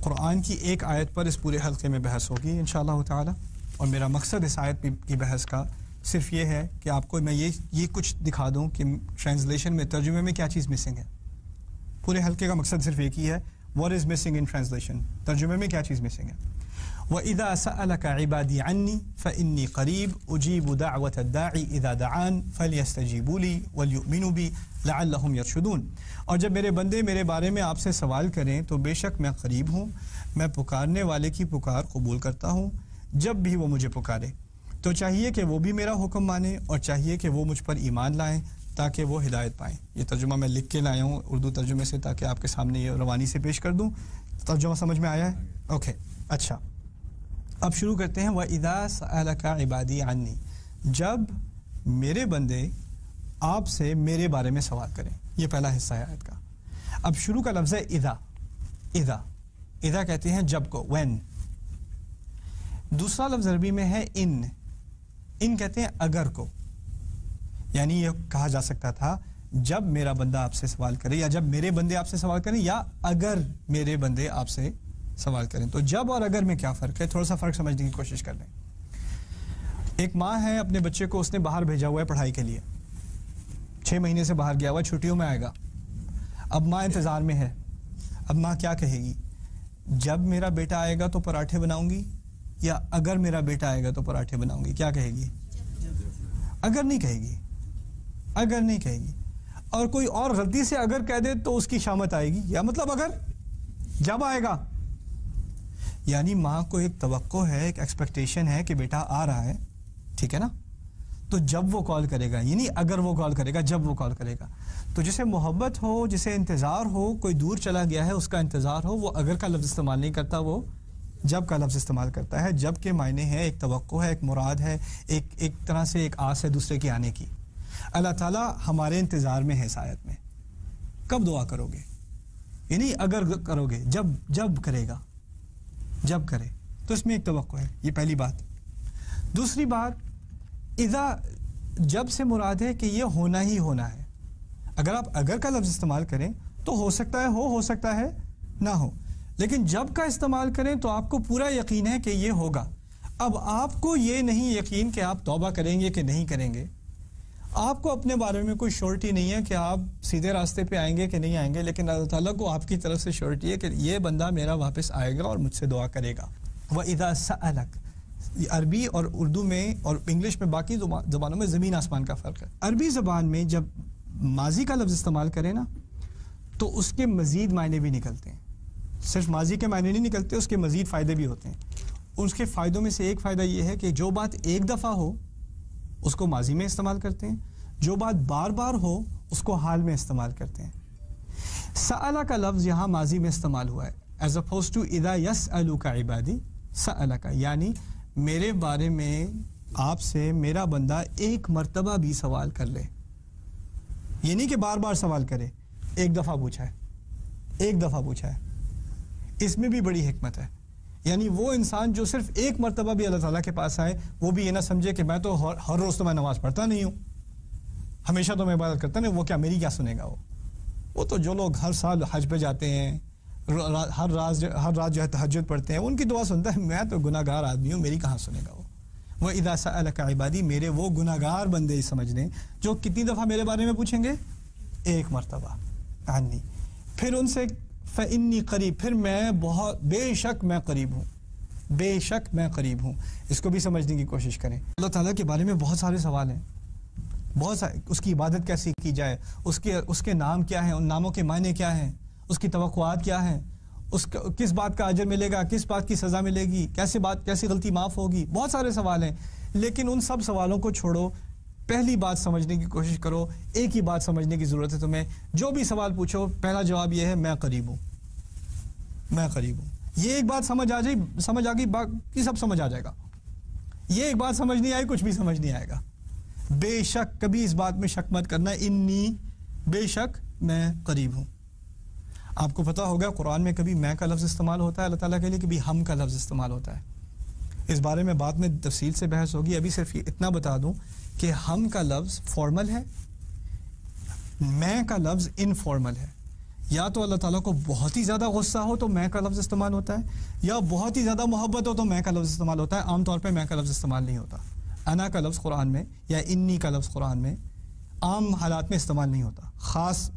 قرآن کی ایک آیت پر اس پورے حلقے میں بحث ہوگی انشاءاللہ تعالی, اور میرا مقصد اس آیت کی بحث کا صرف یہ ہے کہ آپ کو میں یہ کچھ دکھا دوں کہ ٹرانسلیشن میں, ترجمے میں کیا چیز مسنگ ہے. پورے حلقے کا مقصد صرف ایک ہی ہے, what is missing in translation, ترجمے میں کیا چیز مسنگ ہے. وَإِذَا سَأَلَكَ عِبَادِي عَنِّي فَإِنِّي قَرِيبٌ أُجِيبُ دَعْوَةَ الدَّاعِ إِذَا دَعَانِ فَلْيَسْتَجِيبُوا لِي وَلْيُؤْمِنُوا بِي لَعَلَّهُمْ يَرْشُدُونَ. اور جب میرے بندے میرے بارے میں آپ سے سوال کریں تو بے شک میں قریب ہوں, میں پکارنے والے کی پکار قبول کرتا ہوں جب بھی وہ مجھے پکارے. تو چاہیے کہ وہ بھی میرا حکم مانیں, اور چاہیے کہ وہ مجھ پر ایمان لائیں تاکہ وہ ہدایت پائیں. یہ ترجمہ میں لکھ کے لایا ہوں اردو ترجمے سے, تاکہ آپ کے سامنے یہ روانی سے پیش کر دوں. ترجمہ سمجھ میں آیا ہے؟ اوکے, اچھا. اب شروع کرتے ہیں. وَإِذَا سَأَلَكَ عِبَادِي عَنِّي, جب میرے بندے آپ سے میرے بارے میں سوال کریں. یہ پہلا حصہ ہے آیت کا. اب شروع کا لفظ ہے اذا. اذا کہتے ہیں جب کو, when. دوسرا لفظ عربی میں ہے ان کہتے ہیں اگر کو. یعنی یہ کہا جا سکتا تھا جب میرا بندہ آپ سے سوال کرے, یا جب میرے بندے آپ سے سوال کریں, یا اگر میرے بندے آپ سے سوال کریں. تو جب اور اگر میں کیا فرق ہے, تھوڑا سا فرق سمجھنے کی کوشش کر لیں. ایک ماں ہے, اپنے بچے کو اس نے باہر بھیجا ہوا ہے پڑھائی کے لیے, 6 مہینے سے باہر گیا ہوا, چھٹیوں میں آئے گا. اب ماں انتظار میں ہے. اب ماں کیا کہے گی, جب میرا بیٹا آئے گا تو پراٹھے بناؤں گی, یا اگر میرا بیٹا آئے گا تو پراٹھے بناؤں گی. کیا کہے گی؟ اگر نہیں کہے گی. اگر نہیں کہے گی. اور کوئی اور غلطی سے اگر کہہ دے تو اس کی شامت آئے گی, یا مطلب اگر جب آئے گا. یعنی ماں کو ایک توقع ہے, ایک ایکسپیکٹیشن ہے کہ بیٹا آ رہا ہے, ٹھیک ہے نا, تو جب وہ کال کرے گا, یعنی اگر وہ کال کرے گا, جب وہ کال کرے گا. تو جسے محبت ہو, جسے انتظار ہو, کوئی دور چلا گیا ہے اس کا انتظار ہو, وہ اگر کا لفظ استعمال نہیں کرتا, وہ جب کا لفظ استعمال کرتا ہے. جب کے معنی ہے ایک توقع ہے, ایک مراد ہے, ایک طرح سے ایک آس ہے دوسرے کے آنے کی. اللہ تعالیٰ ہمارے انتظار میں ہے. آیت میں کب دعا کرو گے, یعنی اگر کرو گے, جب کرے گا, جب کرے, تو اس میں ایک توقع ہے. یہ پہلی بات. دوسری بات, اذا جب سے مراد ہے کہ یہ ہونا ہی ہونا ہے. اگر آپ اگر کا لفظ استعمال کریں تو ہو سکتا ہے ہو سکتا ہے نہ ہو, لیکن جب کا استعمال کریں تو آپ کو پورا یقین ہے کہ یہ ہوگا. اب آپ کو یہ نہیں یقین کہ آپ توبہ کریں گے کہ نہیں کریں گے, آپ کو اپنے بارے میں کوئی شورٹی نہیں ہے کہ آپ سیدھے راستے پہ آئیں گے کہ نہیں آئیں گے, لیکن اللہ تعالیٰ کو آپ کی طرف سے شورٹی ہے کہ یہ بندہ میرا واپس آئے گا اور مجھ سے دعا کرے گا. وَإِذَا سَأَلَكَ, عربی اور اردو میں اور انگلش میں, باقی زبانوں میں زمین آسمان کا فرق ہے. عربی زبان میں جب ماضی کا لفظ استعمال کریں نا تو اس کے مزید معنی بھی نکلتے ہیں. صرف ماضی کے معنی نہیں نکلتے, اس کے مزید فائدے بھی ہوتے ہیں. اس کے فائدوں میں سے ایک فائدہ یہ ہے کہ جو بات ایک دفعہ ہو اس کو ماضی میں استعمال کرتے ہیں, جو بات بار بار ہو اس کو حال میں استعمال کرتے ہیں. سألہ کا لفظ یہاں ماضی میں استعمال ہوا ہے ایز اپوز ٹو اذا یسألک عبادی سألک، یعنی میرے بارے میں آپ سے میرا بندہ ایک مرتبہ بھی سوال کر لے، یہ نہیں کہ بار بار سوال کرے، ایک دفعہ پوچھا ہے، ایک دفعہ پوچھا ہے، اس میں بھی بڑی حکمت ہے. یعنی وہ انسان جو صرف ایک مرتبہ بھی اللہ تعالیٰ کے پاس آئے، وہ بھی یہ نہ سمجھے کہ میں تو ہر روز تو میں نماز پڑھتا نہیں ہوں، ہمیشہ تو میں عبادت کرتا نہیں، وہ کیا میری کیا سنے گا؟ وہ تو جو لوگ ہر سال حج پہ جاتے ہیں، ہر رات جو ہے تہجد پڑھتے ہیں، ان کی دعا سنتا ہے، میں تو گناہ گار آدمی ہوں، میری کہاں سنے گا وہ؟ وَإِذَا سَأَلَكَ عِبَادِي، میرے وہ گناہ گار بندے سمجھ لیں جو کتنی دفعہ میرے بارے میں پوچھیں گے؟ ایک مرتبہ. عنی، پھر ان سے فَإِنِّي قریب، پھر میں بہت بے شک میں قریب ہوں، بے شک میں قریب ہوں. اس کو بھی سمجھنے کی کوشش کریں. اللہ تعالیٰ کے بارے میں بہت سارے سوال ہیں، بہت سارے. اس کی عبادت کیسے کی جائے، اس کے نام کیا ہیں، ان ناموں کے معنی کیا ہیں، اس کی توقعات کیا ہیں، کس بات کا اجر ملے گا، کس بات کی سزا ملے گی، کیسی غلطی معاف ہوگی. بہت سارے سوال ہیں، لیکن ان سب سوالوں کو چھوڑو، پہلی بات سمجھنے کی کوشش کرو. ایک ہی بات سمجھنے کی ضرورت ہے تمہیں. جو بھی سوال پوچھو پہلا جواب یہ ہے، میں قریب ہوں، میں قریب ہوں. یہ ایک بات سمجھ آ گئی، باقی سب سمجھ آ جائے گا. یہ ایک بات سمجھ نہیں آئی، کچھ بھی سمجھ نہیں آئے گا. بے شک، کبھی اس بات میں شک مت کرنا، انی، بے شک میں قریب ہوں. آپ کو پتہ ہوگا قرآن میں کبھی میں کا لفظ استعمال ہوتا ہے اللہ تعالیٰ کے لیے، کبھی ہم کا لفظ استعمال ہوتا ہے. اس بارے میں بعد میں تفصیل سے بحث ہوگی. ابھی صرف اتنا بتا دوں کہ ہم کا لفظ فارمل ہے، میں کا لفظ انفارمل ہے. یا تو اللہ تعالیٰ کو بہت ہی زیادہ غصہ ہو تو میں کا لفظ استعمال ہوتا ہے، یا بہت ہی زیادہ محبت ہو تو میں کا لفظ استعمال ہوتا ہے. عام طور پہ میں کا لفظ استعمال نہیں ہوتا. انا کا لفظ قرآن میں یا انی کا لفظ قرآن میں عام حالات میں استعمال نہیں ہوتا.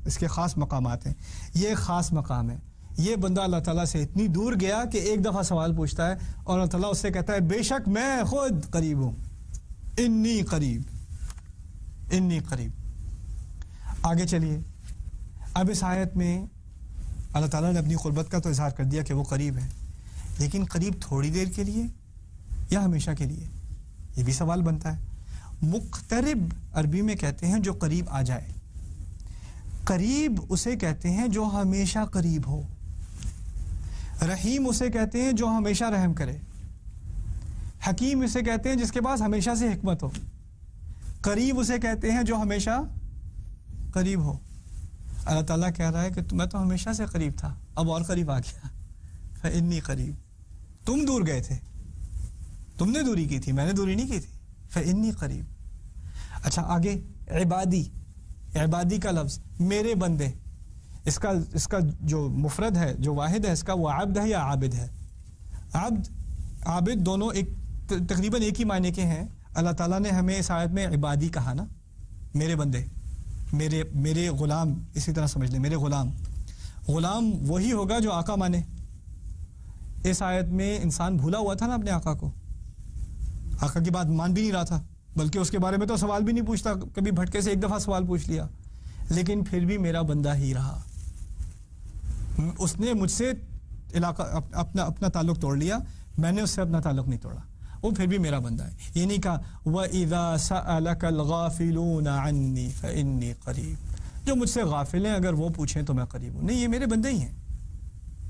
اس کے خاص مقامات ہیں. یہ خاص مقام ہے. یہ بندہ اللہ تعالیٰ سے اتنی دور گیا کہ ایک دفعہ سوال پوچھتا ہے اور اللہ تعالیٰ اس سے کہتا ہے بے شک میں خود قریب ہوں، انی قریب، انی قریب. آگے چلیے. اب اس آیت میں اللہ تعالیٰ نے اپنی قربت کا تو اظہار کر دیا کہ وہ قریب ہے، لیکن قریب تھوڑی دیر کے لیے یا ہمیشہ کے لیے؟ یہ بھی سوال بنتا ہے. مقترب عربی میں کہتے ہیں جو قریب آ جائے. قریب اسے کہتے ہیں جو ہمیشہ قریب ہو. رحیم اسے کہتے ہیں جو ہمیشہ رحم کرے. حکیم اسے کہتے ہیں جس کے پاس ہمیشہ سے حکمت ہو. قریب اسے کہتے ہیں جو ہمیشہ قریب ہو. اللہ تعالیٰ کہہ رہا ہے کہ میں تو ہمیشہ سے قریب تھا، اب اور قریب آ گیا. فإنی قریب. تم دور گئے تھے، تم نے دوری کی تھی، میں نے دوری نہیں کی تھی. فإنی قریب. اچھا آگے عبادی. عبادی کا لفظ میرے بندے، اس کا جو مفرد ہے، جو واحد ہے اس کا، وہ عبد ہے یا عابد ہے. عبد عابد دونوں تقریباً ایک ہی معنی کے ہیں. اللہ تعالیٰ نے ہمیں اس آیت میں عبادی کہا نا، میرے بندے، میرے غلام. اسی طرح سمجھ لیں میرے غلام. غلام وہی ہوگا جو آقا مانے. اس آیت میں انسان بھولا ہوا تھا نا اپنے آقا کو، آقا کی بات مان بھی نہیں رہا تھا، بلکہ اس کے بارے میں تو سوال بھی نہیں پوچھتا. کبھی بھٹکے سے ایک دفعہ سوال پوچھ لیا، لیکن پھر بھی میرا بندہ ہی رہا. اس نے مجھ سے اپنا تعلق توڑ لیا، میں نے اس سے اپنا تعلق نہیں توڑا، وہ پھر بھی میرا بندہ ہے. یہ نہیں کہا وَإِذَا سَأَلَكَ الْغَافِلُونَ عَنِّي فَإِنِّي قَرِيب، جو مجھ سے غافل ہیں اگر وہ پوچھیں تو میں قریب ہوں. نہیں، یہ میرے بندے ہی ہیں،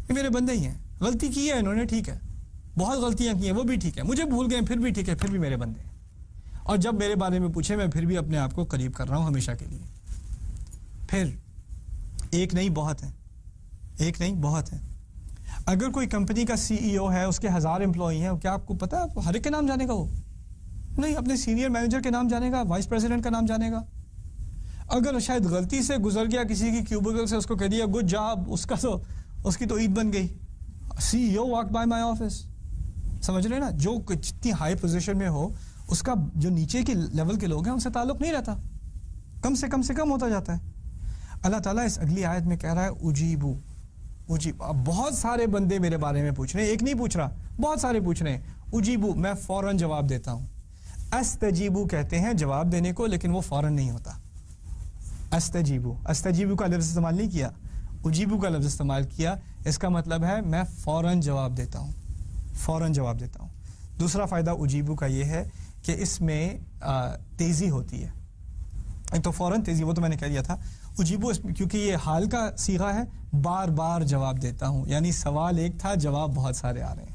یہ میرے بندے ہی ہیں. غلطی کی ہے انہوں نے، ٹھیک ہے، بہت غلطیاں کی ہیں، وہ بھی ٹھیک ہے، مجھے بھول گئے پھر بھی ٹھیک ہے، پھر بھی میرے بندے ہیں. اور جب میرے بارے میں پوچھے میں پھر بھی اپنے آپ کو قریب کر رہا ہوں ہمیشہ کے لیے. پھر ایک نہیں بہت ہے، ایک نہیں بہت ہے. اگر کوئی کمپنی کا سی ای او ہے، اس کے 1000 امپلائی ہیں، کیا آپ کو پتا ہے ہر ایک کے نام جانے گا؟ وہ نہیں، اپنے سینئر مینیجر کے نام جانے گا، وائس پریزیڈنٹ کا نام جانے گا. اگر شاید غلطی سے گزر گیا کسی کی کیوبیکل سے، اس کو کہہ دیا گڈ جاب، اس کی تو عید بن گئی. سی ای او واک بائی مائی آفس. سمجھ رہے نا؟ جو جتنی ہائی پوزیشن میں ہو، اس کا جو نیچے کے لیول کے لوگ ہیں ان سے تعلق نہیں رہتا، کم سے کم ہوتا جاتا ہے. اللہ تعالیٰ اس اگلی آیت میں کہہ رہا ہے اجیبو. اب بہت سارے بندے میرے بارے میں پوچھ رہے ہیں، ایک نہیں پوچھ رہا، بہت سارے پوچھ رہے ہیں. اجیبو، میں فوراً جواب دیتا ہوں. استجیبو کہتے ہیں جواب دینے کو، لیکن وہ فوراً نہیں ہوتا. استجیبو کا لفظ استعمال نہیں کیا، اجیبو کا لفظ استعمال کیا. اس کا مطلب ہے میں فوراً جواب دیتا ہوں، فوراً جواب دیتا ہوں. دوسرا فائدہ اجیبو کا یہ ہے کہ اس میں تیزی ہوتی ہے. ایک تو فوراً تیزی، وہ تو میں نے کہہ دیا تھا. اجیبو کیونکہ یہ حال کا صیغہ ہے، بار بار جواب دیتا ہوں، یعنی سوال ایک تھا، جواب بہت سارے آ رہے ہیں.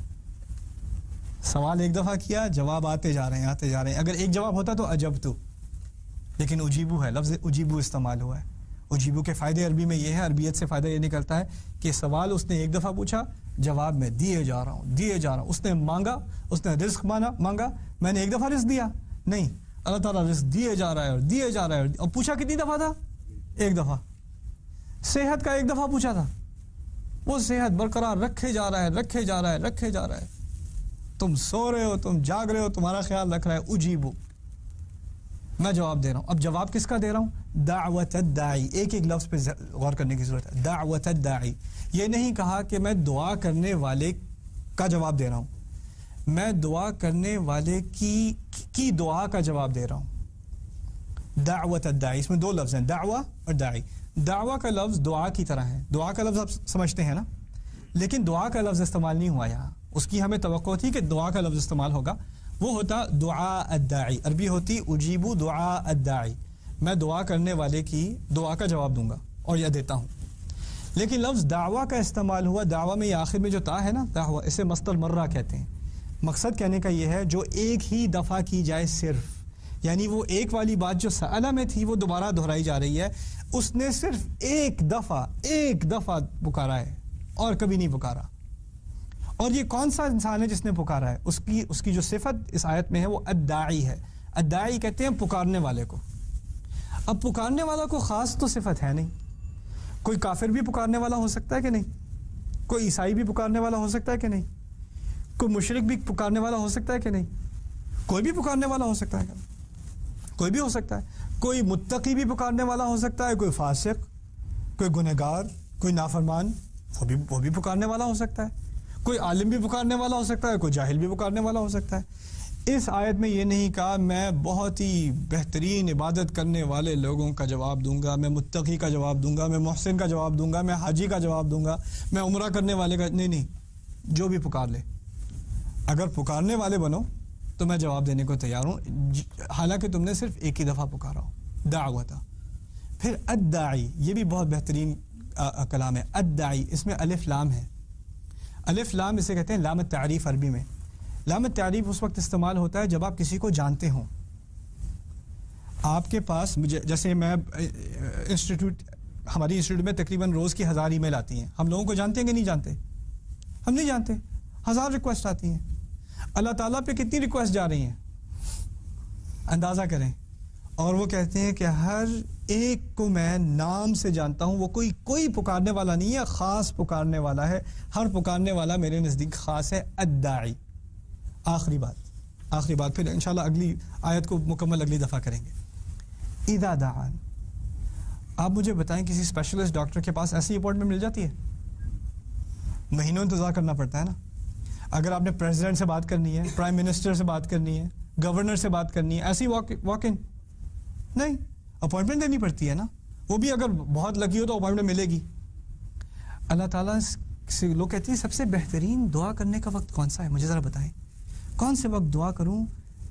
سوال ایک دفعہ کیا، جواب آتے جا رہے ہیں آتے جا رہے ہیں. اگر ایک جواب ہوتا تو اجبتو، لیکن اجیبو ہے، لفظ اجیبو استعمال ہوا ہے. اجیبو کے فائدے عربی میں یہ ہے، عربیت سے فائدہ یہ نکلتا ہے کہ سوال اس نے ایک دفعہ پوچھا، جواب میں دیے جا رہا ہوں دیے جا رہا ہوں. اس نے مانگا، اس نے رزق مانگا، میں نے ایک دفعہ رزق دیا نہیں، اللہ تعالیٰ رزق دیے جا رہا ہے اور دیے جا رہا ہے. اور پوچھا کتنی دفعہ تھا؟ ایک دفعہ. صحت کا ایک دفعہ پوچھا تھا، وہ صحت برقرار رکھے جا رہا ہے رکھے جا رہا ہے رکھے جا رہا ہے. تم سو رہے ہو، تم جاگ رہے ہو، تمہارا خیال رکھ رہا ہے. اجیبو، میں جواب دے رہا ہوں. اب جواب کس کا دے رہا ہوں؟ دعوت الداعی. ایک ایک لفظ پہ غور کرنے کی ضرورت ہے. دعوت الداعی، یہ نہیں کہا کہ میں دعا کرنے والے کا جواب دے رہا ہوں، میں دعا کرنے والے کی دعا کا جواب دے رہا ہوں. دعوت الداعی، اس میں دو لفظ ہیں، دعوہ اور داعی. دعوہ کا لفظ دعا کی طرح ہے، دعا کا لفظ آپ سمجھتے ہیں نا، لیکن دعا کا لفظ استعمال نہیں ہوا یہاں. اس کی ہمیں توقع تھی کہ دعا کا لفظ استعمال ہوگا، وہ ہوتا دعا الداعی. عربی ہوتی اجیبو دعا الداعی، میں دعا کرنے والے کی دعا کا جواب دوں گا اور یہ دیتا ہوں. لیکن لفظ دعویٰ کا استعمال ہوا، دعویٰ میں یہ آخر میں جو تا ہے نا، دعویٰ، اسے مصدر مرہ کہتے ہیں. مقصد کہنے کا یہ ہے جو ایک ہی دفعہ کی جائے صرف، یعنی وہ ایک والی بات جو سألہ میں تھی وہ دوبارہ دہرائی جا رہی ہے. اس نے صرف ایک دفعہ پکارا ہے اور کبھی نہیں پکارا. اور یہ کون سا انسان ہے جس نے پکارا ہے؟ اس کی جو صفت اس آیت میں ہے وہ الداعی ہے. الداعی کہتے ہیں پکارنے والے کو. اب پکارنے والا کو خاص تو صفت ہے نہیں. کوئی کافر بھی پکارنے والا ہو سکتا ہے کہ نہیں؟ کوئی عیسائی بھی پکارنے والا ہو سکتا ہے کہ نہیں؟ کوئی مشرک بھی پکارنے والا ہو سکتا ہے کہ نہیں؟ کوئی بھی پکارنے والا ہو سکتا ہے کہ نہیں؟ کوئی بھی ہو سکتا ہے. کوئی متقی بھی پکارنے والا ہو سکتا ہے، کوئی فاسق، کوئی گنہگار، کوئی نافرمان، وہ بھی پکارنے والا ہو سکتا ہے. کوئی عالم بھی پکارنے والا ہو سکتا ہے، کوئی جاہل بھی پکارنے والا ہو سکتا ہے. اس آیت میں یہ نہیں کہا میں بہت ہی بہترین عبادت کرنے والے لوگوں کا جواب دوں گا، میں متقی کا جواب دوں گا، میں محسن کا جواب دوں گا، میں حاجی کا جواب دوں گا، میں عمرہ کرنے والے کا نہیں، جو بھی پکار لے. اگر پکارنے والے بنو تو میں جواب دینے کو تیار ہوں، حالانکہ تم نے صرف ایک ہی دفعہ پکارا ہو. دعوت. پھر الداعی، یہ بھی بہت بہترین کلام ہے. الداعی، اس میں الف لام ہے. الف لام اسے کہتے ہیں لام التعریف. عربی میں لام التعریف اس وقت استعمال ہوتا ہے جب آپ کسی کو جانتے ہوں. آپ کے پاس جیسے میں ہماری انسٹیٹیوٹ میں تقریباً روز کی 1000 ای میل آتی ہیں. ہم لوگوں کو جانتے ہیں کہ نہیں جانتے؟ ہم نہیں جانتے. 1000 ریکویسٹ آتی ہیں. اللہ تعالیٰ پہ کتنی ریکویسٹ جا رہی ہیں اندازہ کریں. اور وہ کہتے ہیں کہ ہر ایک کو میں نام سے جانتا ہوں. وہ کوئی پکارنے والا نہیں ہے، خاص پکارنے والا ہے. ہر پکارنے والا میرے نزدیک خاص ہے. الداعی. آخری بات پھر انشاءاللہ اگلی آیت کو مکمل اگلی دفعہ کریں گے. اذا دعان، آپ مجھے بتائیں کسی اسپیشلسٹ ڈاکٹر کے پاس ایسی اپوائنٹمنٹ مل جاتی ہے؟ مہینوں انتظار کرنا پڑتا ہے نا. اگر آپ نے پریزیڈنٹ سے بات کرنی ہے، پرائم منسٹر سے بات کرنی ہے، گورنر سے بات کرنی ہے، ایسی واک ان نہیں، اپوائنٹمنٹ دینی پڑتی ہے نا. وہ بھی اگر بہت لکی ہو تو اپوائنٹمنٹ ملے گی. اللہ تعالیٰ سے لوگ کہتے ہیں سب سے بہترین دعا کرنے کا وقت کون سا ہے؟ مجھے ذرا بتائیں کون سے وقت دعا کروں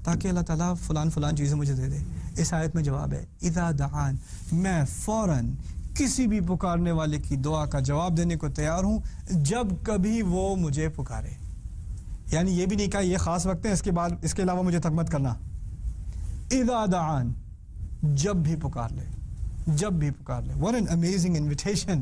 تاکہ اللہ تعالیٰ فلان چیزیں مجھے دے دے. اس آیت میں جواب ہے اذا دعان، میں فوراً کسی بھی پکارنے والے کی دعا کا جواب دینے کو تیار ہوں جب کبھی وہ مجھے پکارے. یعنی یہ بھی نہیں کہا یہ خاص وقت ہے، اس کے علاوہ مجھے تک مت کرنا. اذا دعان، جب بھی پکار لے. What an amazing invitation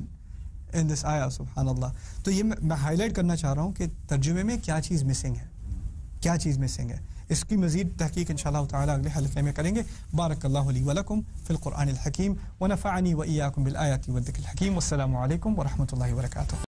in this ayah, سبحان اللہ. تو یہ میں ہائی لائٹ کرنا چاہ رہا ہوں کہ ترجمے میں کیا چیز مسنگ ہے. اس کی مزید تحقیق انشاءاللہ تعالی اگلے حلقے میں کریں گے. بارک اللہ لی ولکم فی القرآن الحکیم ونفعنی وإیاکم بالآیات والذکر الحکیم. والسلام علیکم ورحمۃ اللہ وبرکاتہ.